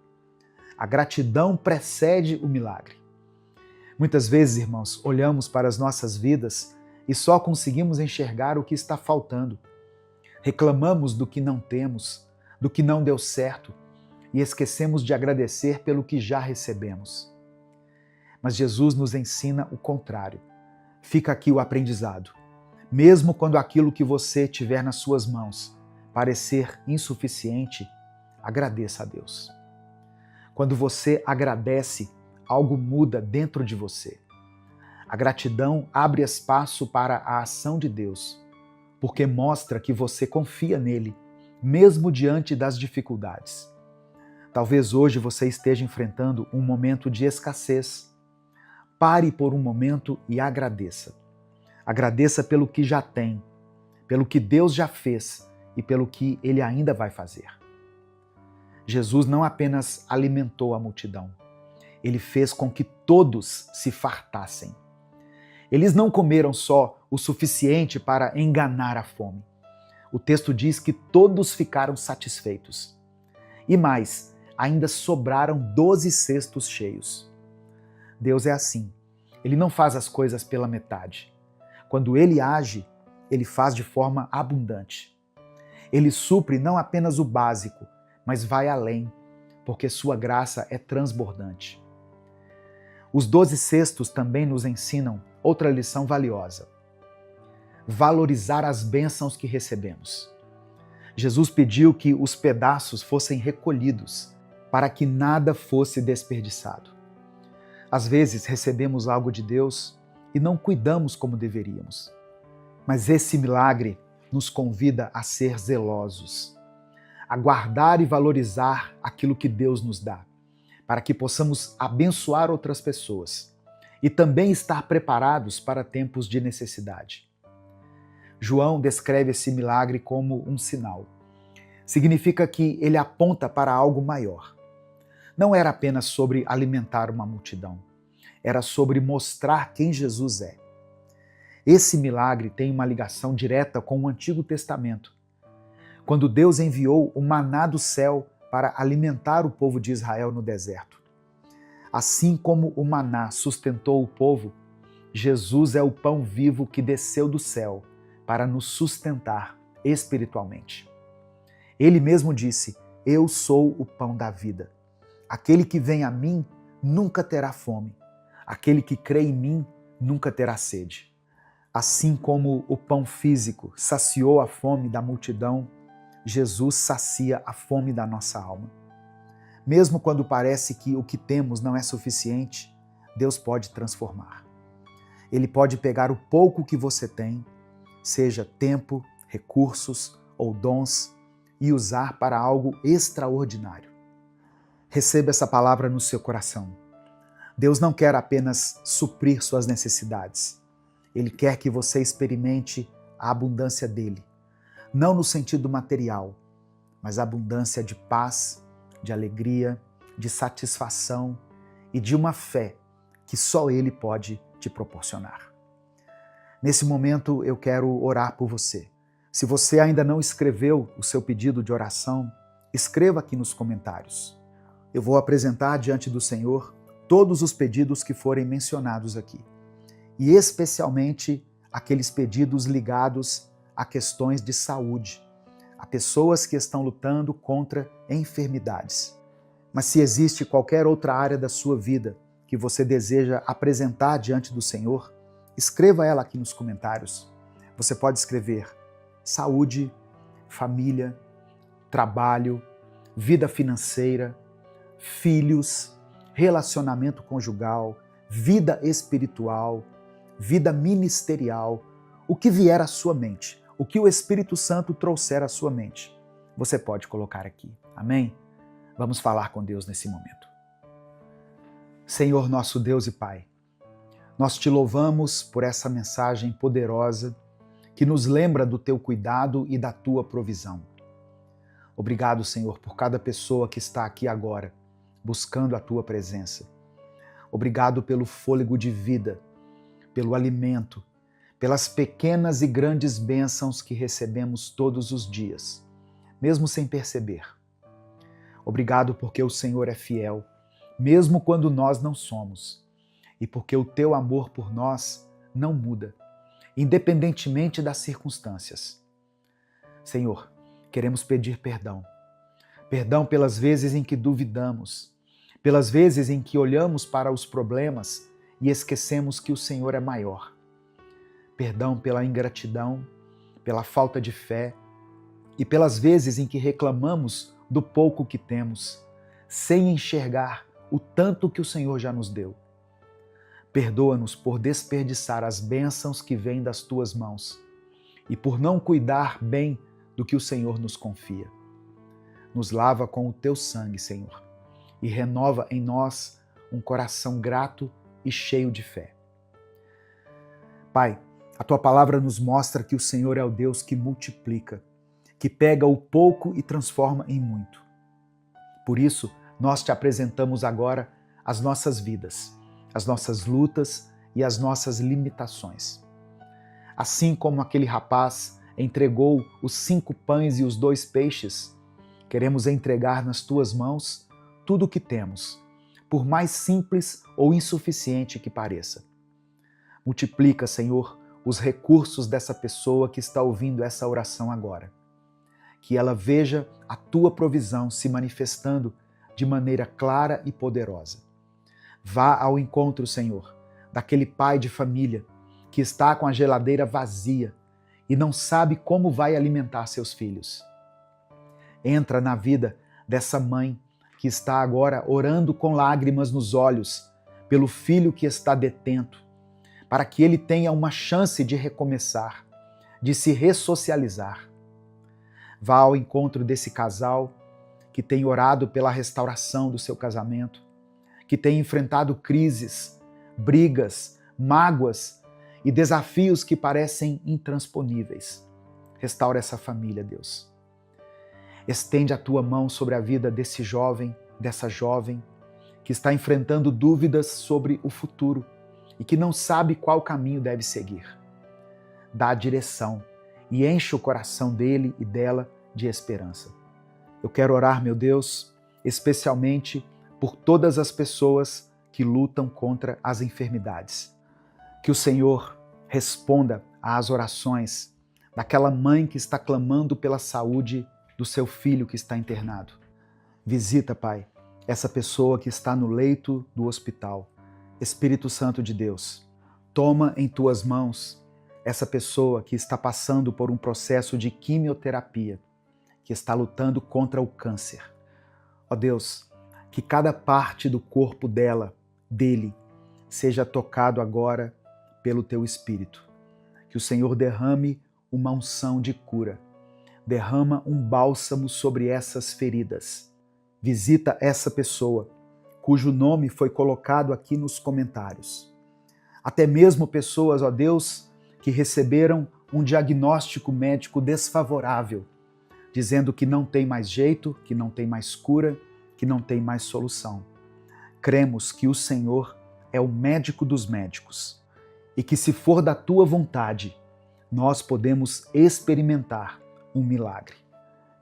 [SPEAKER 1] A gratidão precede o milagre. Muitas vezes, irmãos, olhamos para as nossas vidas e só conseguimos enxergar o que está faltando. Reclamamos do que não temos, do que não deu certo e esquecemos de agradecer pelo que já recebemos. Mas Jesus nos ensina o contrário. Fica aqui o aprendizado. Mesmo quando aquilo que você tiver nas suas mãos parecer insuficiente, agradeça a Deus. Quando você agradece, algo muda dentro de você. A gratidão abre espaço para a ação de Deus, porque mostra que você confia nele, mesmo diante das dificuldades. Talvez hoje você esteja enfrentando um momento de escassez. Pare por um momento e agradeça. Agradeça pelo que já tem, pelo que Deus já fez e pelo que Ele ainda vai fazer. Jesus não apenas alimentou a multidão, Ele fez com que todos se fartassem. Eles não comeram só o suficiente para enganar a fome. O texto diz que todos ficaram satisfeitos. E mais, ainda sobraram 12 cestos cheios. Deus é assim. Ele não faz as coisas pela metade. Quando Ele age, Ele faz de forma abundante. Ele supre não apenas o básico, mas vai além, porque sua graça é transbordante. Os 12 cestos também nos ensinam outra lição valiosa: valorizar as bênçãos que recebemos. Jesus pediu que os pedaços fossem recolhidos para que nada fosse desperdiçado. Às vezes recebemos algo de Deus e não cuidamos como deveríamos. Mas esse milagre nos convida a ser zelosos, a guardar e valorizar aquilo que Deus nos dá, para que possamos abençoar outras pessoas e também estar preparados para tempos de necessidade. João descreve esse milagre como um sinal. Significa que ele aponta para algo maior. Não era apenas sobre alimentar uma multidão, era sobre mostrar quem Jesus é. Esse milagre tem uma ligação direta com o Antigo Testamento, quando Deus enviou o maná do céu para alimentar o povo de Israel no deserto. Assim como o maná sustentou o povo, Jesus é o pão vivo que desceu do céu para nos sustentar espiritualmente. Ele mesmo disse: "Eu sou o pão da vida. Aquele que vem a mim nunca terá fome. Aquele que crê em mim nunca terá sede." Assim como o pão físico saciou a fome da multidão, Jesus sacia a fome da nossa alma. Mesmo quando parece que o que temos não é suficiente, Deus pode transformar. Ele pode pegar o pouco que você tem, seja tempo, recursos ou dons, e usar para algo extraordinário. Receba essa palavra no seu coração. Deus não quer apenas suprir suas necessidades. Ele quer que você experimente a abundância dele. Não no sentido material, mas a abundância de paz, de alegria, de satisfação e de uma fé que só Ele pode te proporcionar. Nesse momento eu quero orar por você. Se você ainda não escreveu o seu pedido de oração, escreva aqui nos comentários. Eu vou apresentar diante do Senhor todos os pedidos que forem mencionados aqui, e especialmente aqueles pedidos ligados a questões de saúde, a pessoas que estão lutando contra enfermidades. Mas se existe qualquer outra área da sua vida que você deseja apresentar diante do Senhor, escreva ela aqui nos comentários. Você pode escrever saúde, família, trabalho, vida financeira, filhos, relacionamento conjugal, vida espiritual, vida ministerial, o que vier à sua mente, o que o Espírito Santo trouxer à sua mente, você pode colocar aqui. Amém? Vamos falar com Deus nesse momento. Senhor nosso Deus e Pai, nós te louvamos por essa mensagem poderosa que nos lembra do teu cuidado e da tua provisão. Obrigado, Senhor, por cada pessoa que está aqui agora, buscando a tua presença. Obrigado pelo fôlego de vida, pelo alimento, pelas pequenas e grandes bênçãos que recebemos todos os dias, mesmo sem perceber. Obrigado porque o Senhor é fiel, mesmo quando nós não somos, e porque o teu amor por nós não muda, independentemente das circunstâncias. Senhor, queremos pedir perdão. Perdão pelas vezes em que duvidamos, pelas vezes em que olhamos para os problemas e esquecemos que o Senhor é maior. Perdão pela ingratidão, pela falta de fé e pelas vezes em que reclamamos do pouco que temos, sem enxergar o tanto que o Senhor já nos deu. Perdoa-nos por desperdiçar as bênçãos que vêm das tuas mãos e por não cuidar bem do que o Senhor nos confia. Nos lava com o teu sangue, Senhor, e renova em nós um coração grato e cheio de fé. Pai, a tua palavra nos mostra que o Senhor é o Deus que multiplica, que pega o pouco e transforma em muito. Por isso, nós te apresentamos agora as nossas vidas, as nossas lutas e as nossas limitações. Assim como aquele rapaz entregou os 5 pães e os 2 peixes, queremos entregar nas tuas mãos tudo o que temos, por mais simples ou insuficiente que pareça. Multiplica, Senhor, os recursos dessa pessoa que está ouvindo essa oração agora. Que ela veja a tua provisão se manifestando de maneira clara e poderosa. Vá ao encontro, Senhor, daquele pai de família que está com a geladeira vazia e não sabe como vai alimentar seus filhos. Entra na vida dessa mãe que está agora orando com lágrimas nos olhos pelo filho que está detento, para que ele tenha uma chance de recomeçar, de se ressocializar. Vá ao encontro desse casal que tem orado pela restauração do seu casamento, que tem enfrentado crises, brigas, mágoas e desafios que parecem intransponíveis. Restaura essa família, Deus. Estende a tua mão sobre a vida desse jovem, dessa jovem, que está enfrentando dúvidas sobre o futuro e que não sabe qual caminho deve seguir. Dá a direção e enche o coração dele e dela de esperança. Eu quero orar, meu Deus, especialmente por todas as pessoas que lutam contra as enfermidades. Que o Senhor responda às orações daquela mãe que está clamando pela saúde do seu filho que está internado. Visita, Pai, essa pessoa que está no leito do hospital. Espírito Santo de Deus, toma em tuas mãos essa pessoa que está passando por um processo de quimioterapia, que está lutando contra o câncer. Ó Deus, que cada parte do corpo dele, seja tocado agora pelo teu Espírito. Que o Senhor derrame uma unção de cura. Derrama um bálsamo sobre essas feridas. Visita essa pessoa, cujo nome foi colocado aqui nos comentários. Até mesmo pessoas, ó Deus, que receberam um diagnóstico médico desfavorável, dizendo que não tem mais jeito, que não tem mais cura, que não tem mais solução. Cremos que o Senhor é o médico dos médicos e que, se for da tua vontade, nós podemos experimentar um milagre.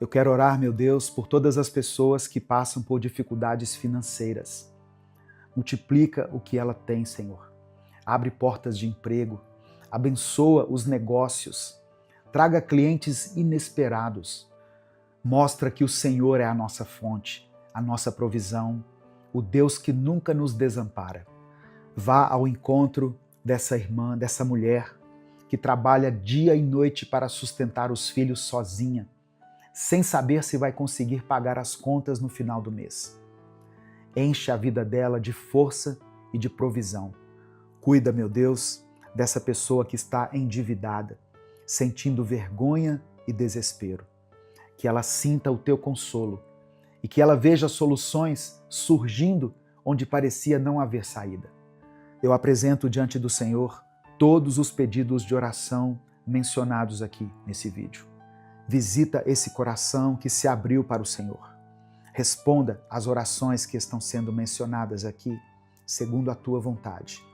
[SPEAKER 1] Eu quero orar, meu Deus, por todas as pessoas que passam por dificuldades financeiras. Multiplica o que ela tem, Senhor. Abre portas de emprego, abençoa os negócios, traga clientes inesperados. Mostra que o Senhor é a nossa fonte, a nossa provisão, o Deus que nunca nos desampara. Vá ao encontro dessa irmã, dessa mulher que trabalha dia e noite para sustentar os filhos sozinha, sem saber se vai conseguir pagar as contas no final do mês. Enche a vida dela de força e de provisão. Cuida, meu Deus, dessa pessoa que está endividada, sentindo vergonha e desespero. Que ela sinta o teu consolo e que ela veja soluções surgindo onde parecia não haver saída. Eu apresento diante do Senhor todos os pedidos de oração mencionados aqui nesse vídeo. Visita esse coração que se abriu para o Senhor. Responda às orações que estão sendo mencionadas aqui, segundo a tua vontade.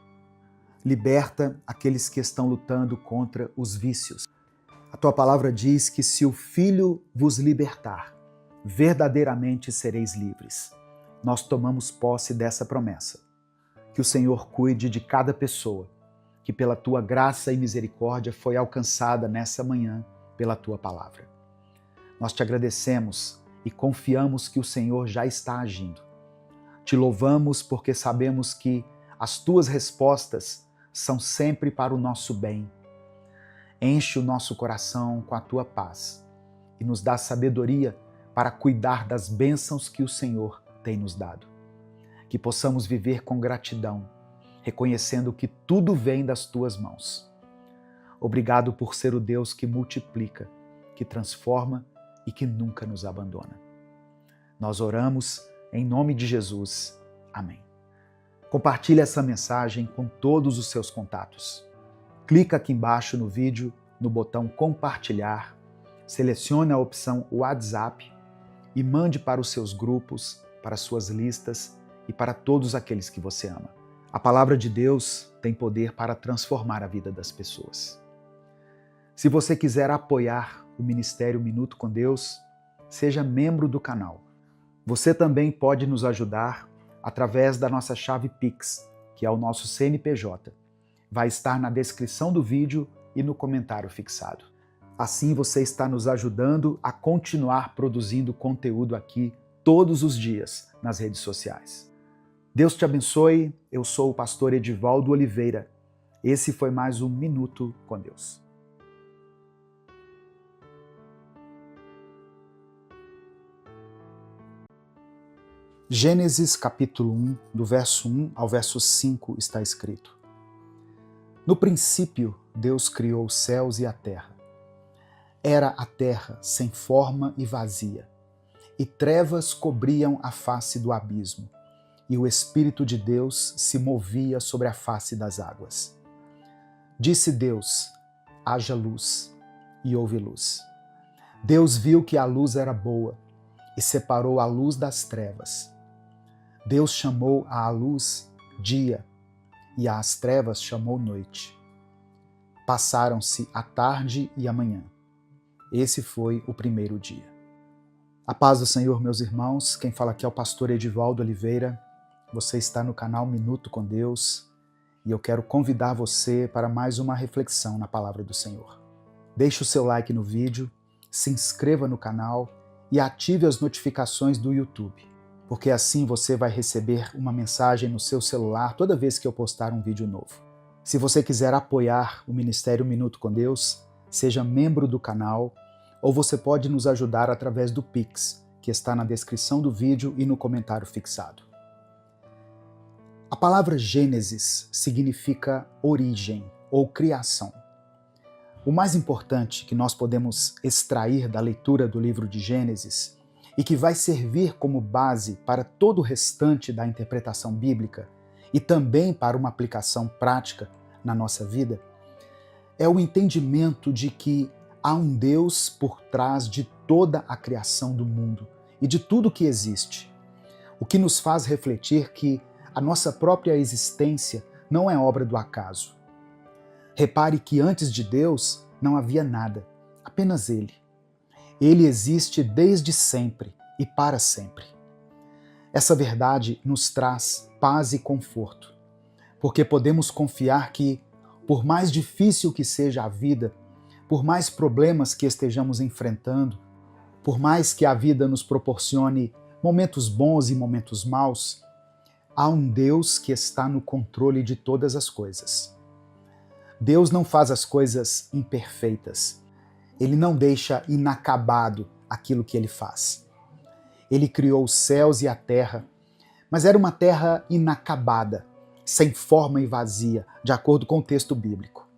[SPEAKER 1] Liberta aqueles que estão lutando contra os vícios. A tua palavra diz que se o Filho vos libertar, verdadeiramente sereis livres. Nós tomamos posse dessa promessa. Que o Senhor cuide de cada pessoa que pela tua graça e misericórdia foi alcançada nessa manhã pela tua palavra. Nós te agradecemos e confiamos que o Senhor já está agindo. Te louvamos porque sabemos que as tuas respostas são sempre para o nosso bem. Enche o nosso coração com a tua paz e nos dá sabedoria para cuidar das bênçãos que o Senhor tem nos dado. Que possamos viver com gratidão, reconhecendo que tudo vem das tuas mãos. Obrigado por ser o Deus que multiplica, que transforma e que nunca nos abandona. Nós oramos em nome de Jesus. Amém. Compartilhe essa mensagem com todos os seus contatos. Clica aqui embaixo no vídeo, no botão compartilhar, selecione a opção WhatsApp e mande para os seus grupos, para suas listas e para todos aqueles que você ama. A palavra de Deus tem poder para transformar a vida das pessoas. Se você quiser apoiar o Ministério Minuto com Deus, seja membro do canal. Você também pode nos ajudar através da nossa chave Pix, que é o nosso CNPJ. Vai estar na descrição do vídeo e no comentário fixado. Assim você está nos ajudando a continuar produzindo conteúdo aqui todos os dias nas redes sociais. Deus te abençoe, eu sou o pastor Edivaldo Oliveira. Esse foi mais um Minuto com Deus. Gênesis capítulo 1, do verso 1 ao verso 5 está escrito: No princípio, Deus criou os céus e a terra. Era a terra sem forma e vazia, e trevas cobriam a face do abismo, e o Espírito de Deus se movia sobre a face das águas. Disse Deus: haja luz, e houve luz. Deus viu que a luz era boa, e separou a luz das trevas. Deus chamou à luz dia, e às trevas chamou noite. Passaram-se a tarde e a manhã. Esse foi o primeiro dia. A paz do Senhor, meus irmãos. Quem fala aqui é o pastor Edivaldo Oliveira. Você está no canal Minuto com Deus e eu quero convidar você para mais uma reflexão na palavra do Senhor. Deixe o seu like no vídeo, se inscreva no canal e ative as notificações do YouTube, porque assim você vai receber uma mensagem no seu celular toda vez que eu postar um vídeo novo. Se você quiser apoiar o Ministério Minuto com Deus, seja membro do canal, ou você pode nos ajudar através do Pix, que está na descrição do vídeo e no comentário fixado. A palavra Gênesis significa origem ou criação. O mais importante que nós podemos extrair da leitura do livro de Gênesis e que vai servir como base para todo o restante da interpretação bíblica e também para uma aplicação prática na nossa vida, é o entendimento de que há um Deus por trás de toda a criação do mundo e de tudo que existe, o que nos faz refletir que a nossa própria existência não é obra do acaso. Repare que antes de Deus não havia nada, apenas Ele. Ele existe desde sempre e para sempre. Essa verdade nos traz paz e conforto, porque podemos confiar que, por mais difícil que seja a vida, por mais problemas que estejamos enfrentando, por mais que a vida nos proporcione momentos bons e momentos maus, há um Deus que está no controle de todas as coisas. Deus não faz as coisas imperfeitas. Ele não deixa inacabado aquilo que Ele faz. Ele criou os céus e a terra, mas era uma terra inacabada, sem forma e vazia, de acordo com o texto bíblico.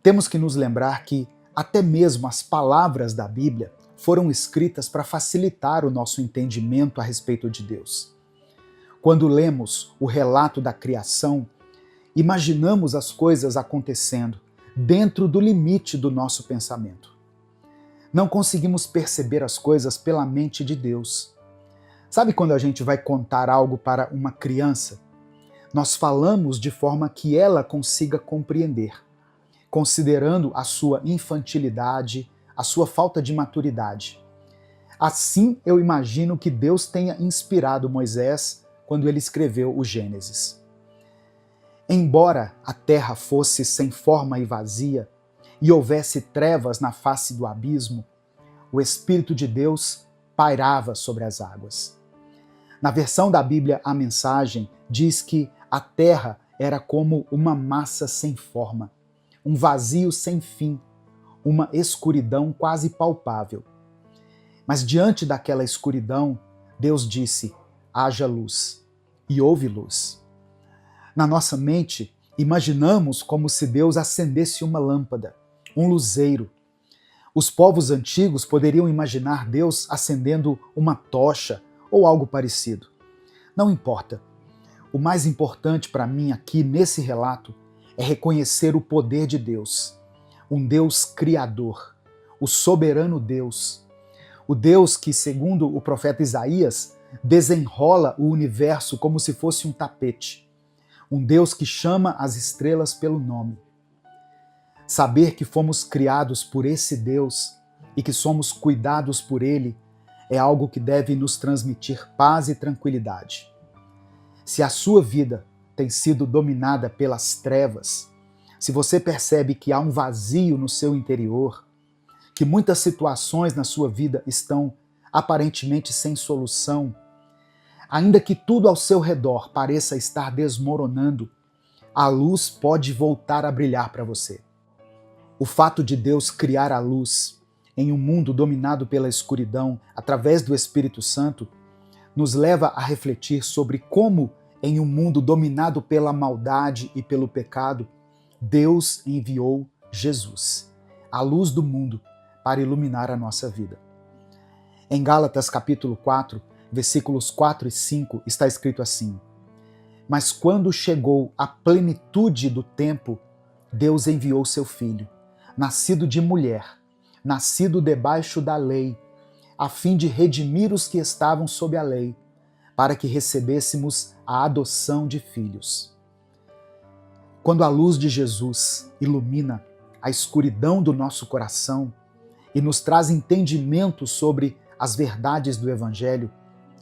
[SPEAKER 1] Temos que nos lembrar que até mesmo as palavras da Bíblia foram escritas para facilitar o nosso entendimento a respeito de Deus. Quando lemos o relato da criação, imaginamos as coisas acontecendo dentro do limite do nosso pensamento. Não conseguimos perceber as coisas pela mente de Deus. Sabe quando a gente vai contar algo para uma criança? Nós falamos de forma que ela consiga compreender, considerando a sua infantilidade, a sua falta de maturidade. Assim, eu imagino que Deus tenha inspirado Moisés quando ele escreveu o Gênesis. Embora a terra fosse sem forma e vazia, e houvesse trevas na face do abismo, o Espírito de Deus pairava sobre as águas. Na versão da Bíblia, a Mensagem diz que a terra era como uma massa sem forma, um vazio sem fim, uma escuridão quase palpável. Mas diante daquela escuridão, Deus disse: haja luz, e houve luz. Na nossa mente, imaginamos como se Deus acendesse uma lâmpada, um luzeiro. Os povos antigos poderiam imaginar Deus acendendo uma tocha ou algo parecido. Não importa. O mais importante para mim aqui nesse relato é reconhecer o poder de Deus, um Deus criador, o soberano Deus, o Deus que, segundo o profeta Isaías, desenrola o universo como se fosse um tapete, um Deus que chama as estrelas pelo nome. Saber que fomos criados por esse Deus e que somos cuidados por Ele é algo que deve nos transmitir paz e tranquilidade. Se a sua vida tem sido dominada pelas trevas, se você percebe que há um vazio no seu interior, que muitas situações na sua vida estão aparentemente sem solução, ainda que tudo ao seu redor pareça estar desmoronando, a luz pode voltar a brilhar para você. O fato de Deus criar a luz em um mundo dominado pela escuridão através do Espírito Santo nos leva a refletir sobre como, em um mundo dominado pela maldade e pelo pecado, Deus enviou Jesus, a luz do mundo, para iluminar a nossa vida. Em Gálatas capítulo 4, versículos 4 e 5, está escrito assim: Mas quando chegou a plenitude do tempo, Deus enviou seu Filho, nascido de mulher, nascido debaixo da lei, a fim de redimir os que estavam sob a lei, para que recebêssemos a adoção de filhos. Quando a luz de Jesus ilumina a escuridão do nosso coração e nos traz entendimento sobre as verdades do Evangelho,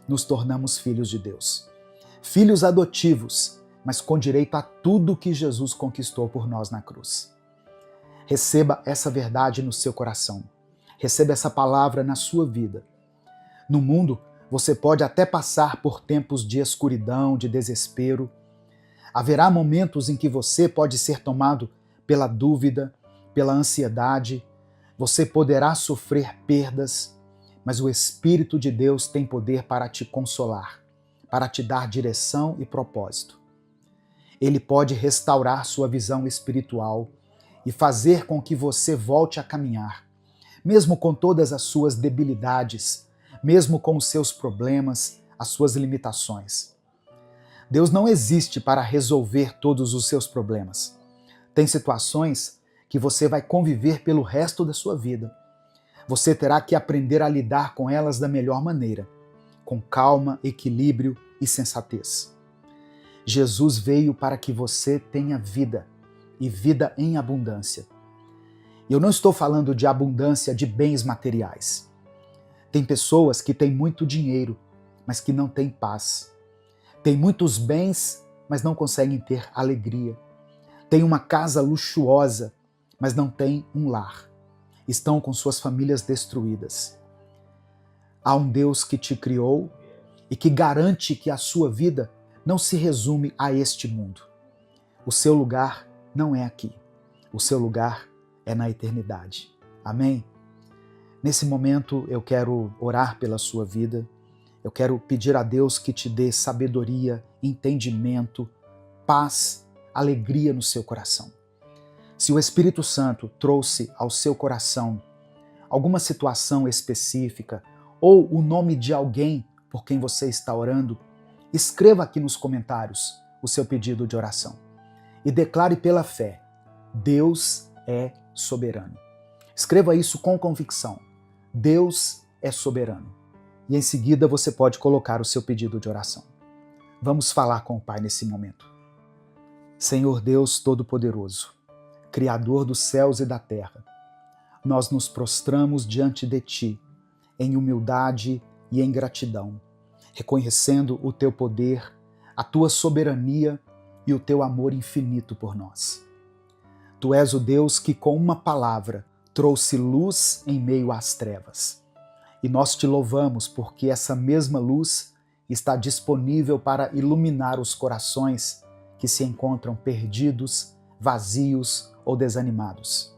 [SPEAKER 1] nos tornamos filhos de Deus. Filhos adotivos, mas com direito a tudo que Jesus conquistou por nós na cruz. Receba essa verdade no seu coração. Receba essa palavra na sua vida. No mundo, você pode até passar por tempos de escuridão, de desespero. Haverá momentos em que você pode ser tomado pela dúvida, pela ansiedade. Você poderá sofrer perdas, mas o Espírito de Deus tem poder para te consolar, para te dar direção e propósito. Ele pode restaurar sua visão espiritual e fazer com que você volte a caminhar, mesmo com todas as suas debilidades, mesmo com os seus problemas, as suas limitações. Deus não existe para resolver todos os seus problemas. Tem situações que você vai conviver pelo resto da sua vida. Você terá que aprender a lidar com elas da melhor maneira, com calma, equilíbrio e sensatez. Jesus veio para que você tenha vida, e vida em abundância. Eu não estou falando de abundância de bens materiais. Tem pessoas que têm muito dinheiro, mas que não têm paz. Tem muitos bens, mas não conseguem ter alegria. Tem uma casa luxuosa, mas não tem um lar. Estão com suas famílias destruídas. Há um Deus que te criou e que garante que a sua vida não se resume a este mundo. O seu lugar não é aqui. O seu lugar é na eternidade. Amém? Nesse momento eu quero orar pela sua vida. Eu quero pedir a Deus que te dê sabedoria, entendimento, paz, alegria no seu coração. Se o Espírito Santo trouxe ao seu coração alguma situação específica ou o nome de alguém por quem você está orando, escreva aqui nos comentários o seu pedido de oração e declare pela fé: Deus é soberano. Escreva isso com convicção. Deus é soberano. E em seguida você pode colocar o seu pedido de oração. Vamos falar com o Pai nesse momento. Senhor Deus Todo-Poderoso, Criador dos céus e da terra, nós nos prostramos diante de Ti, em humildade e em gratidão, reconhecendo o Teu poder, a Tua soberania e o Teu amor infinito por nós. Tu és o Deus que com uma palavra trouxe luz em meio às trevas. E nós Te louvamos porque essa mesma luz está disponível para iluminar os corações que se encontram perdidos, vazios ou desanimados.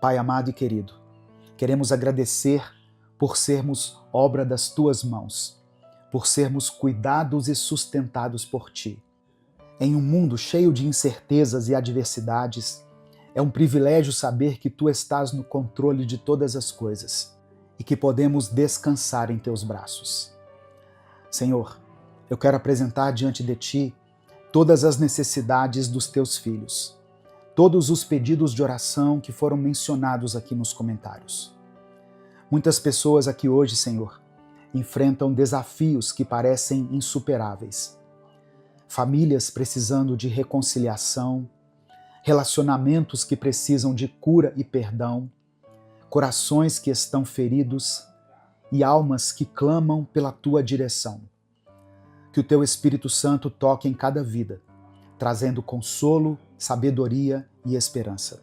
[SPEAKER 1] Pai amado e querido, queremos agradecer por sermos obra das Tuas mãos, por sermos cuidados e sustentados por Ti. Em um mundo cheio de incertezas e adversidades, é um privilégio saber que Tu estás no controle de todas as coisas e que podemos descansar em Teus braços. Senhor, eu quero apresentar diante de Ti todas as necessidades dos Teus filhos, todos os pedidos de oração que foram mencionados aqui nos comentários. Muitas pessoas aqui hoje, Senhor, enfrentam desafios que parecem insuperáveis. Famílias precisando de reconciliação, relacionamentos que precisam de cura e perdão, corações que estão feridos e almas que clamam pela Tua direção. Que o Teu Espírito Santo toque em cada vida, trazendo consolo, sabedoria e esperança.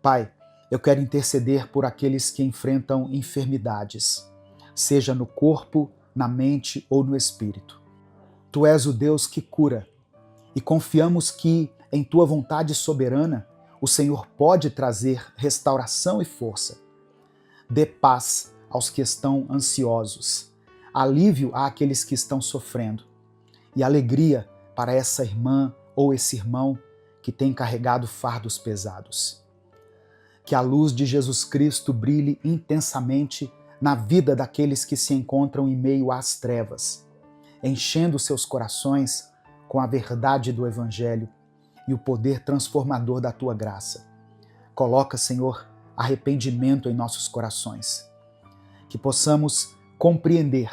[SPEAKER 1] Pai, eu quero interceder por aqueles que enfrentam enfermidades, seja no corpo, na mente ou no espírito. Tu és o Deus que cura e confiamos que, em Tua vontade soberana, o Senhor pode trazer restauração e força. Dê paz aos que estão ansiosos, alívio àqueles que estão sofrendo e alegria para essa irmã ou esse irmão que tem carregado fardos pesados. Que a luz de Jesus Cristo brilhe intensamente na vida daqueles que se encontram em meio às trevas, enchendo seus corações com a verdade do Evangelho e o poder transformador da Tua graça. Coloca, Senhor, arrependimento em nossos corações. Que possamos compreender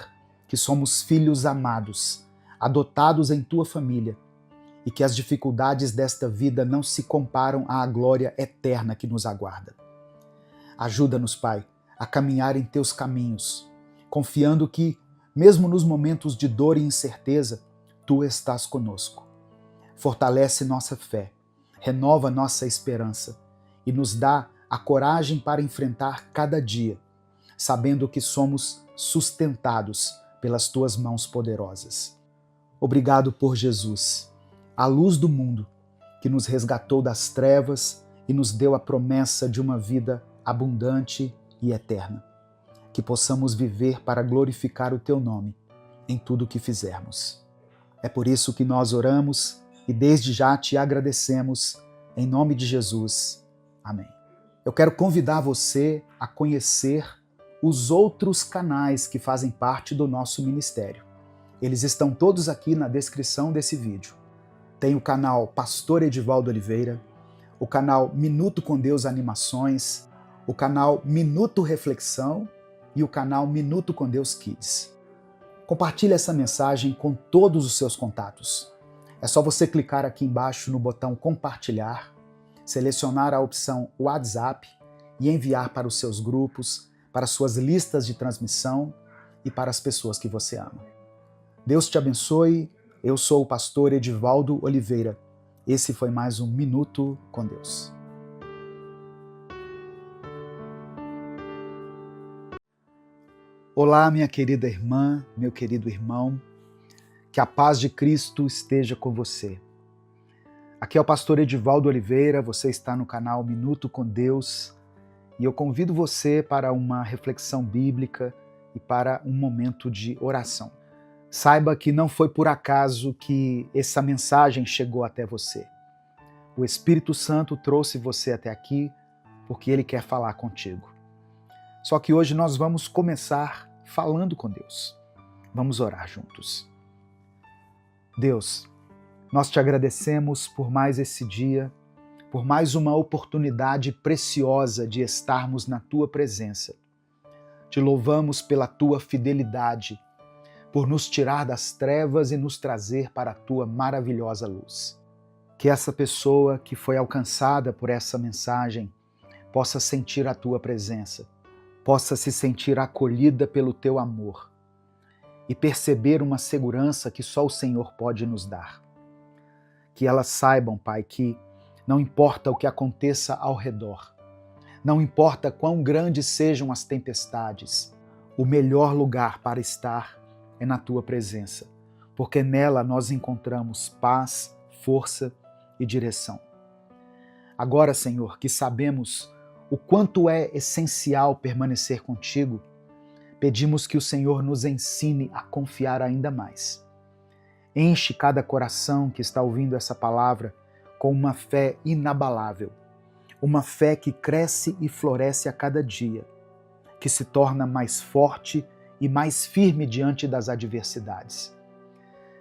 [SPEAKER 1] que somos filhos amados, adotados em Tua família, e que as dificuldades desta vida não se comparam à glória eterna que nos aguarda. Ajuda-nos, Pai, a caminhar em Teus caminhos, confiando que, mesmo nos momentos de dor e incerteza, Tu estás conosco. Fortalece nossa fé, renova nossa esperança e nos dá a coragem para enfrentar cada dia, sabendo que somos sustentados pelas Tuas mãos poderosas. Obrigado por Jesus, a luz do mundo, que nos resgatou das trevas e nos deu a promessa de uma vida abundante e eterna. Que possamos viver para glorificar o Teu nome em tudo o que fizermos. É por isso que nós oramos e desde já Te agradecemos, em nome de Jesus. Amém. Eu quero convidar você a conhecer os outros canais que fazem parte do nosso ministério. Eles estão todos aqui na descrição desse vídeo. Tem o canal Pastor Edivaldo Oliveira, o canal Minuto com Deus Animações, o canal Minuto Reflexão e o canal Minuto com Deus Kids. Compartilhe essa mensagem com todos os seus contatos. É só você clicar aqui embaixo no botão compartilhar, selecionar a opção WhatsApp e enviar para os seus grupos, para suas listas de transmissão e para as pessoas que você ama. Deus te abençoe. Eu sou o pastor Edivaldo Oliveira. Esse foi mais um Minuto com Deus. Olá, minha querida irmã, meu querido irmão. Que a paz de Cristo esteja com você. Aqui é o pastor Edivaldo Oliveira, você está no canal Minuto com Deus e eu convido você para uma reflexão bíblica e para um momento de oração. Saiba que não foi por acaso que essa mensagem chegou até você. O Espírito Santo trouxe você até aqui porque Ele quer falar contigo. Só que hoje nós vamos começar falando com Deus. Vamos orar juntos. Deus, nós Te agradecemos por mais esse dia, por mais uma oportunidade preciosa de estarmos na Tua presença. Te louvamos pela Tua fidelidade, por nos tirar das trevas e nos trazer para a Tua maravilhosa luz. Que essa pessoa que foi alcançada por essa mensagem possa sentir a Tua presença, possa se sentir acolhida pelo Teu amor e perceber uma segurança que só o Senhor pode nos dar. Que elas saibam, Pai, que não importa o que aconteça ao redor, não importa quão grandes sejam as tempestades, o melhor lugar para estar é na Tua presença, porque nela nós encontramos paz, força e direção. Agora, Senhor, que sabemos o quanto é essencial permanecer contigo, pedimos que o Senhor nos ensine a confiar ainda mais. Enche cada coração que está ouvindo essa palavra com uma fé inabalável, uma fé que cresce e floresce a cada dia, que se torna mais forte e mais firme diante das adversidades.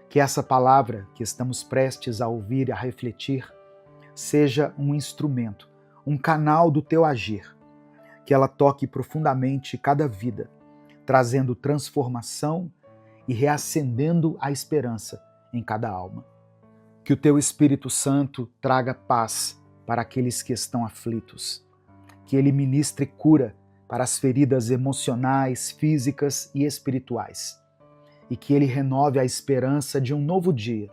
[SPEAKER 1] Que essa palavra que estamos prestes a ouvir e a refletir seja um instrumento, um canal do teu agir, que ela toque profundamente cada vida, trazendo transformação e reacendendo a esperança em cada alma. Que o teu Espírito Santo traga paz para aqueles que estão aflitos, que ele ministre cura para as feridas emocionais, físicas e espirituais, e que ele renove a esperança de um novo dia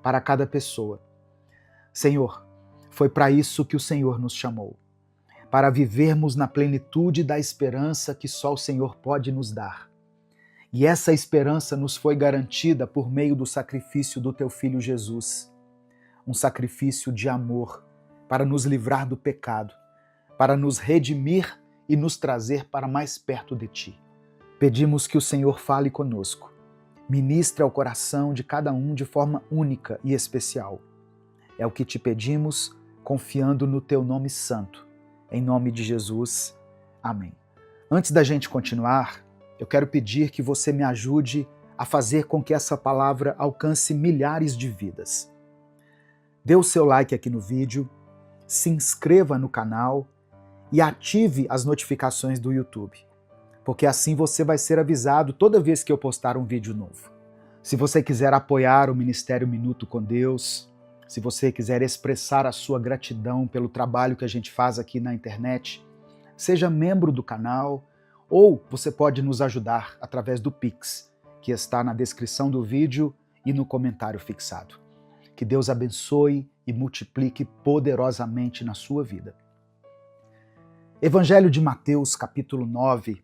[SPEAKER 1] para cada pessoa. Senhor, foi para isso que o Senhor nos chamou, para vivermos na plenitude da esperança que só o Senhor pode nos dar. E essa esperança nos foi garantida por meio do sacrifício do teu Filho Jesus, um sacrifício de amor para nos livrar do pecado, para nos redimir e nos trazer para mais perto de ti. Pedimos que o Senhor fale conosco, ministre ao coração de cada um de forma única e especial. É o que te pedimos, confiando no teu nome santo. Em nome de Jesus. Amém. Antes da gente continuar, eu quero pedir que você me ajude a fazer com que essa palavra alcance milhares de vidas. Dê o seu like aqui no vídeo, se inscreva no canal e ative as notificações do YouTube, porque assim você vai ser avisado toda vez que eu postar um vídeo novo. Se você quiser apoiar o Ministério Minuto com Deus, se você quiser expressar a sua gratidão pelo trabalho que a gente faz aqui na internet, seja membro do canal ou você pode nos ajudar através do Pix, que está na descrição do vídeo e no comentário fixado. Que Deus abençoe e multiplique poderosamente na sua vida. Evangelho de Mateus, capítulo 9,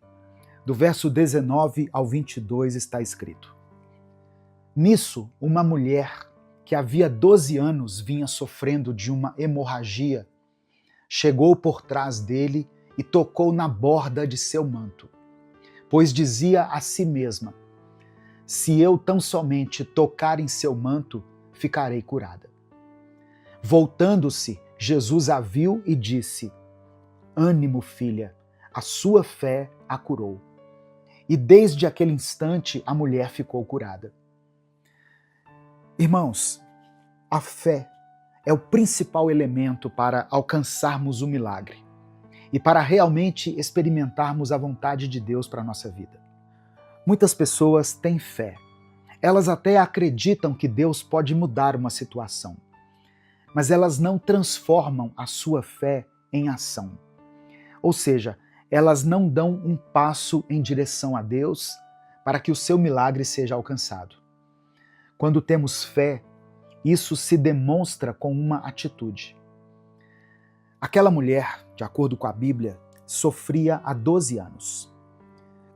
[SPEAKER 1] do verso 19 ao 22 está escrito: Nisso, uma mulher que havia 12 anos vinha sofrendo de uma hemorragia, chegou por trás dele e tocou na borda de seu manto, pois dizia a si mesma: se eu tão somente tocar em seu manto, ficarei curada. Voltando-se, Jesus a viu e disse: ânimo, filha, a sua fé a curou. E desde aquele instante a mulher ficou curada. Irmãos, a fé é o principal elemento para alcançarmos o milagre e para realmente experimentarmos a vontade de Deus para a nossa vida. Muitas pessoas têm fé. Elas até acreditam que Deus pode mudar uma situação, mas elas não transformam a sua fé em ação. Ou seja, elas não dão um passo em direção a Deus para que o seu milagre seja alcançado. Quando temos fé, isso se demonstra com uma atitude. Aquela mulher, de acordo com a Bíblia, sofria há 12 anos.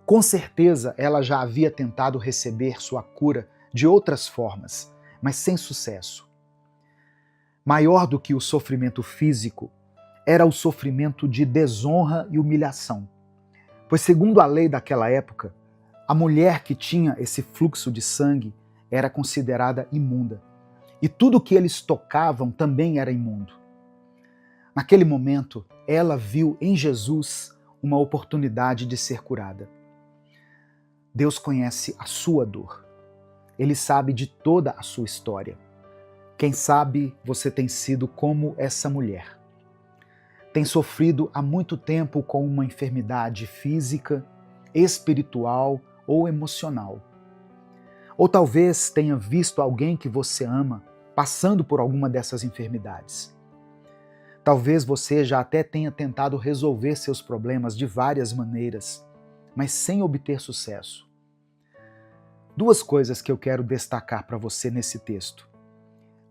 [SPEAKER 1] Com certeza ela já havia tentado receber sua cura de outras formas, mas sem sucesso. Maior do que o sofrimento físico, era o sofrimento de desonra e humilhação. Pois, segundo a lei daquela época, a mulher que tinha esse fluxo de sangue era considerada imunda. E tudo que eles tocavam também era imundo. Naquele momento, ela viu em Jesus uma oportunidade de ser curada. Deus conhece a sua dor. Ele sabe de toda a sua história. Quem sabe você tem sido como essa mulher. Tem sofrido há muito tempo com uma enfermidade física, espiritual ou emocional. Ou talvez tenha visto alguém que você ama passando por alguma dessas enfermidades. Talvez você já até tenha tentado resolver seus problemas de várias maneiras, mas sem obter sucesso. Duas coisas que eu quero destacar para você nesse texto: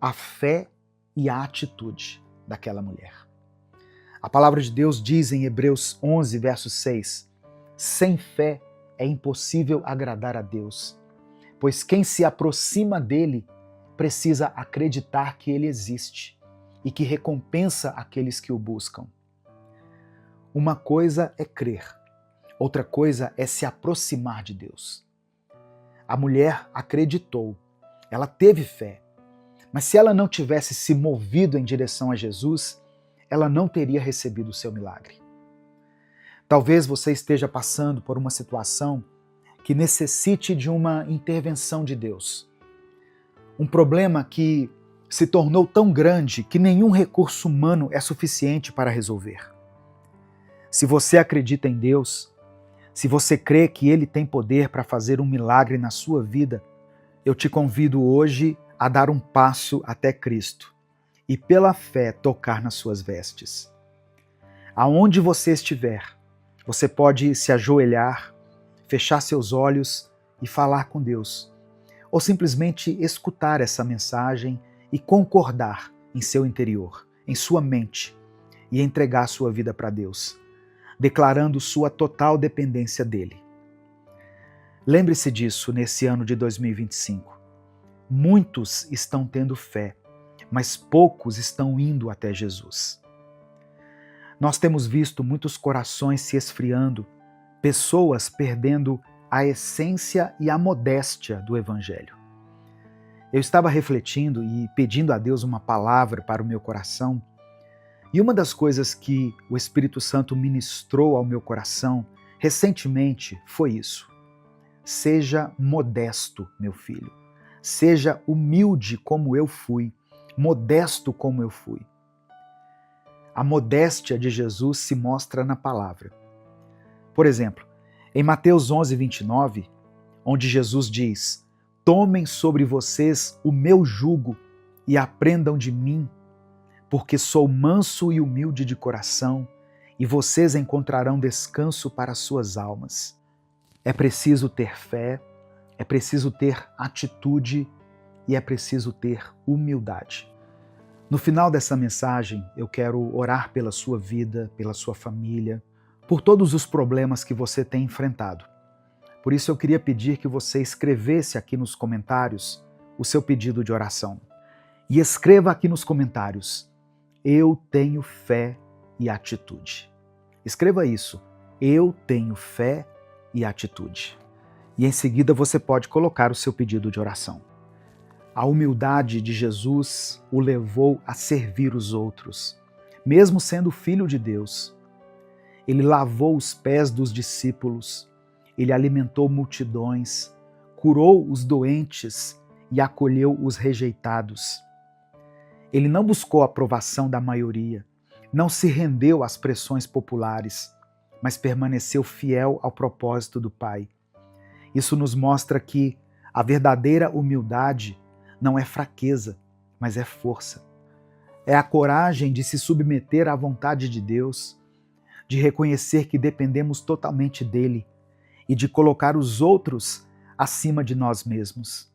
[SPEAKER 1] a fé e a atitude daquela mulher. A palavra de Deus diz em Hebreus 11, verso 6, sem fé é impossível agradar a Deus, pois quem se aproxima dele precisa acreditar que ele existe e que recompensa aqueles que o buscam. Uma coisa é crer, Outra coisa é se aproximar de Deus. A mulher acreditou, ela teve fé, mas se ela não tivesse se movido em direção a Jesus, ela não teria recebido o seu milagre. Talvez você esteja passando por uma situação que necessite de uma intervenção de Deus. Um problema que se tornou tão grande que nenhum recurso humano é suficiente para resolver. Se você acredita em Deus, se você crê que Ele tem poder para fazer um milagre na sua vida, eu te convido hoje a dar um passo até Cristo e pela fé tocar nas suas vestes. Aonde você estiver, você pode se ajoelhar, fechar seus olhos e falar com Deus, ou simplesmente escutar essa mensagem e concordar em seu interior, em sua mente, e entregar sua vida para Deus, declarando sua total dependência dele. Lembre-se disso nesse ano de 2025. Muitos estão tendo fé, mas poucos estão indo até Jesus. Nós temos visto muitos corações se esfriando, pessoas perdendo a essência e a modéstia do Evangelho. Eu estava refletindo e pedindo a Deus uma palavra para o meu coração, e uma das coisas que o Espírito Santo ministrou ao meu coração recentemente foi isso. Seja modesto, meu filho. Seja humilde como eu fui, modesto como eu fui. A modéstia de Jesus se mostra na palavra. Por exemplo, em Mateus 11:29, onde Jesus diz: "Tomem sobre vocês o meu jugo e aprendam de mim, porque sou manso e humilde de coração, e vocês encontrarão descanso para as suas almas." É preciso ter fé, é preciso ter atitude e é preciso ter humildade. No final dessa mensagem, eu quero orar pela sua vida, pela sua família, por todos os problemas que você tem enfrentado. Por isso eu queria pedir que você escrevesse aqui nos comentários o seu pedido de oração. E escreva aqui nos comentários: "Eu tenho fé e atitude." Escreva isso: "Eu tenho fé e atitude." E em seguida você pode colocar o seu pedido de oração. A humildade de Jesus o levou a servir os outros, mesmo sendo filho de Deus. Ele lavou os pés dos discípulos, ele alimentou multidões, curou os doentes e acolheu os rejeitados. Ele não buscou a aprovação da maioria, não se rendeu às pressões populares, mas permaneceu fiel ao propósito do Pai. Isso nos mostra que a verdadeira humildade não é fraqueza, mas é força. É a coragem de se submeter à vontade de Deus, de reconhecer que dependemos totalmente dele e de colocar os outros acima de nós mesmos.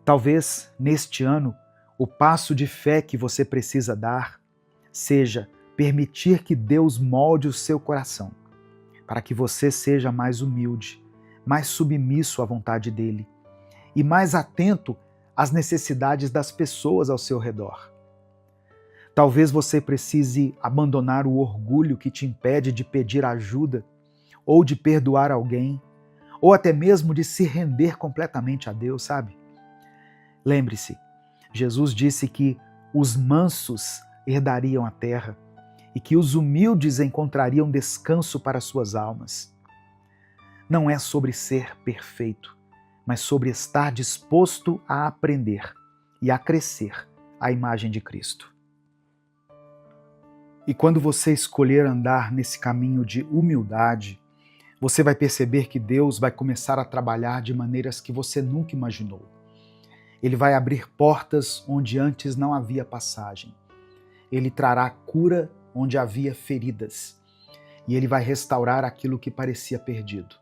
[SPEAKER 1] Talvez, neste ano, o passo de fé que você precisa dar seja permitir que Deus molde o seu coração, para que você seja mais humilde, mais submisso à vontade dele e mais atento às necessidades das pessoas ao seu redor. Talvez você precise abandonar o orgulho que te impede de pedir ajuda, ou de perdoar alguém, ou até mesmo de se render completamente a Deus, sabe? Lembre-se, Jesus disse que os mansos herdariam a terra e que os humildes encontrariam descanso para suas almas. Não é sobre ser perfeito, mas sobre estar disposto a aprender e a crescer à imagem de Cristo. E quando você escolher andar nesse caminho de humildade, você vai perceber que Deus vai começar a trabalhar de maneiras que você nunca imaginou. Ele vai abrir portas onde antes não havia passagem. Ele trará cura onde havia feridas. E ele vai restaurar aquilo que parecia perdido.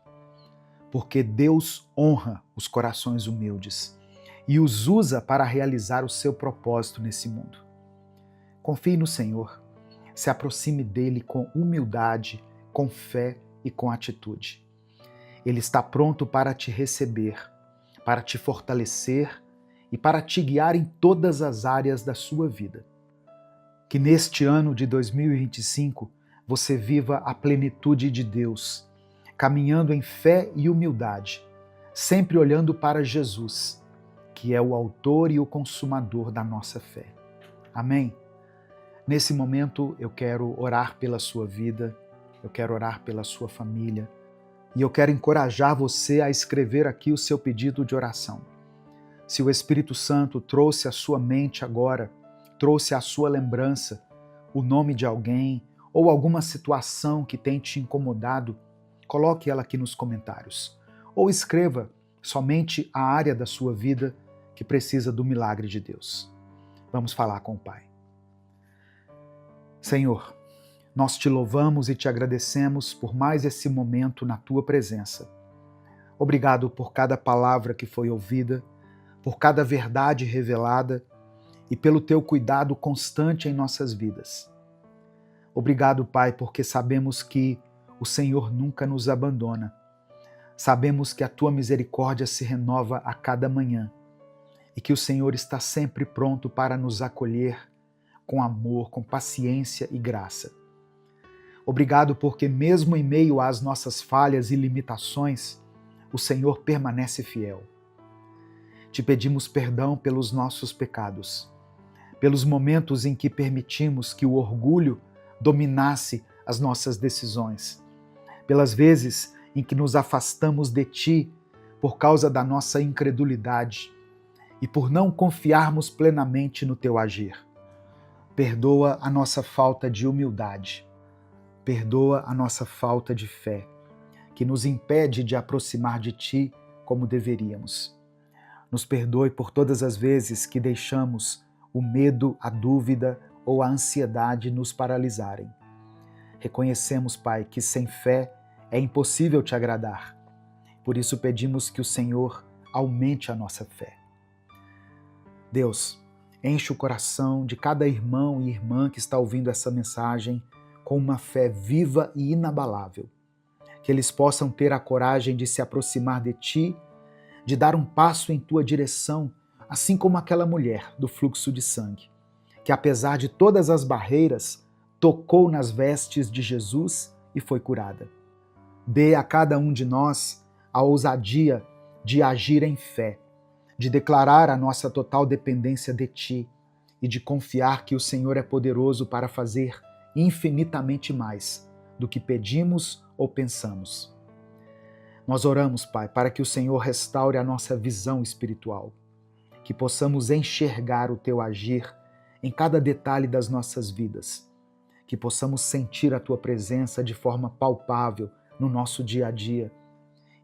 [SPEAKER 1] Porque Deus honra os corações humildes e os usa para realizar o seu propósito nesse mundo. Confie no Senhor. Se aproxime dele com humildade, com fé e com atitude. Ele está pronto para te receber, para te fortalecer e para te guiar em todas as áreas da sua vida. Que neste ano de 2025 você viva a plenitude de Deus caminhando em fé e humildade, sempre olhando para Jesus, que é o autor e o consumador da nossa fé. Amém? Nesse momento eu quero orar pela sua vida, eu quero orar pela sua família e eu quero encorajar você a escrever aqui o seu pedido de oração. Se o Espírito Santo trouxe à sua mente agora, trouxe à sua lembrança o nome de alguém ou alguma situação que tem te incomodado, coloque ela aqui nos comentários. Ou escreva somente a área da sua vida que precisa do milagre de Deus. Vamos falar com o Pai. Senhor, nós te louvamos e te agradecemos por mais esse momento na tua presença. Obrigado por cada palavra que foi ouvida, por cada verdade revelada e pelo teu cuidado constante em nossas vidas. Obrigado, Pai, porque sabemos que o Senhor nunca nos abandona. Sabemos que a tua misericórdia se renova a cada manhã e que o Senhor está sempre pronto para nos acolher com amor, com paciência e graça. Obrigado porque mesmo em meio às nossas falhas e limitações, o Senhor permanece fiel. Te pedimos perdão pelos nossos pecados, pelos momentos em que permitimos que o orgulho dominasse as nossas decisões, pelas vezes em que nos afastamos de Ti por causa da nossa incredulidade e por não confiarmos plenamente no Teu agir. Perdoa a nossa falta de humildade, perdoa a nossa falta de fé, que nos impede de aproximar de Ti como deveríamos. Nos perdoe por todas as vezes que deixamos o medo, a dúvida ou a ansiedade nos paralisarem. Reconhecemos, Pai, que sem fé é impossível Te agradar. Por isso pedimos que o Senhor aumente a nossa fé. Deus, enche o coração de cada irmão e irmã que está ouvindo essa mensagem com uma fé viva e inabalável. Que eles possam ter a coragem de se aproximar de Ti, de dar um passo em Tua direção, assim como aquela mulher do fluxo de sangue, que apesar de todas as barreiras, tocou nas vestes de Jesus e foi curada. Dê a cada um de nós a ousadia de agir em fé, de declarar a nossa total dependência de Ti e de confiar que o Senhor é poderoso para fazer infinitamente mais do que pedimos ou pensamos. Nós oramos, Pai, para que o Senhor restaure a nossa visão espiritual, que possamos enxergar o Teu agir em cada detalhe das nossas vidas, que possamos sentir a Tua presença de forma palpável no nosso dia a dia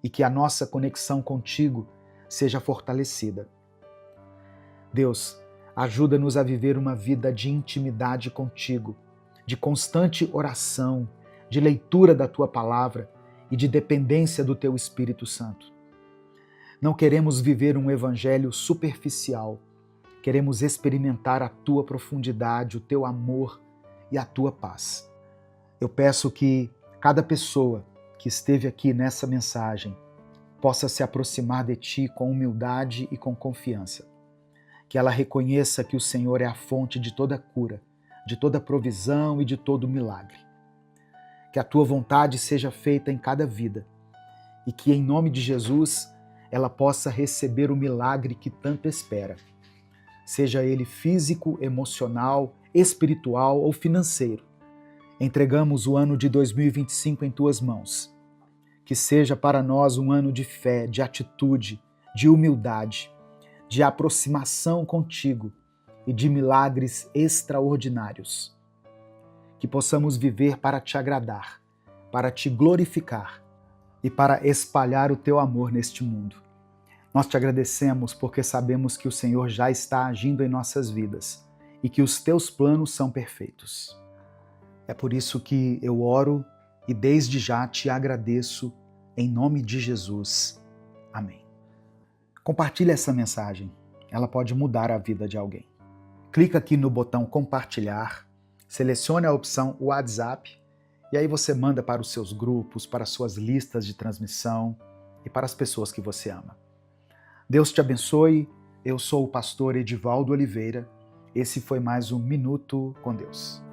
[SPEAKER 1] e que a nossa conexão contigo seja fortalecida. Deus, ajuda-nos a viver uma vida de intimidade contigo, de constante oração, de leitura da Tua palavra e de dependência do Teu Espírito Santo. Não queremos viver um evangelho superficial, queremos experimentar a Tua profundidade, o Teu amor e a Tua paz. Eu peço que cada pessoa que esteve aqui nessa mensagem possa se aproximar de Ti com humildade e com confiança. Que ela reconheça que o Senhor é a fonte de toda cura, de toda provisão e de todo milagre. Que a Tua vontade seja feita em cada vida e que, em nome de Jesus, ela possa receber o milagre que tanto espera. Seja ele físico, emocional, espiritual ou financeiro. Entregamos o ano de 2025 em Tuas mãos. Que seja para nós um ano de fé, de atitude, de humildade, de aproximação contigo e de milagres extraordinários. Que possamos viver para Te agradar, para Te glorificar e para espalhar o Teu amor neste mundo. Nós Te agradecemos porque sabemos que o Senhor já está agindo em nossas vidas e que os Teus planos são perfeitos. É por isso que eu oro e desde já Te agradeço em nome de Jesus. Amém. Compartilhe essa mensagem, ela pode mudar a vida de alguém. Clica aqui no botão compartilhar, selecione a opção WhatsApp e aí você manda para os seus grupos, para as suas listas de transmissão e para as pessoas que você ama. Deus te abençoe, eu sou o pastor Edivaldo Oliveira, esse foi mais um Minuto com Deus.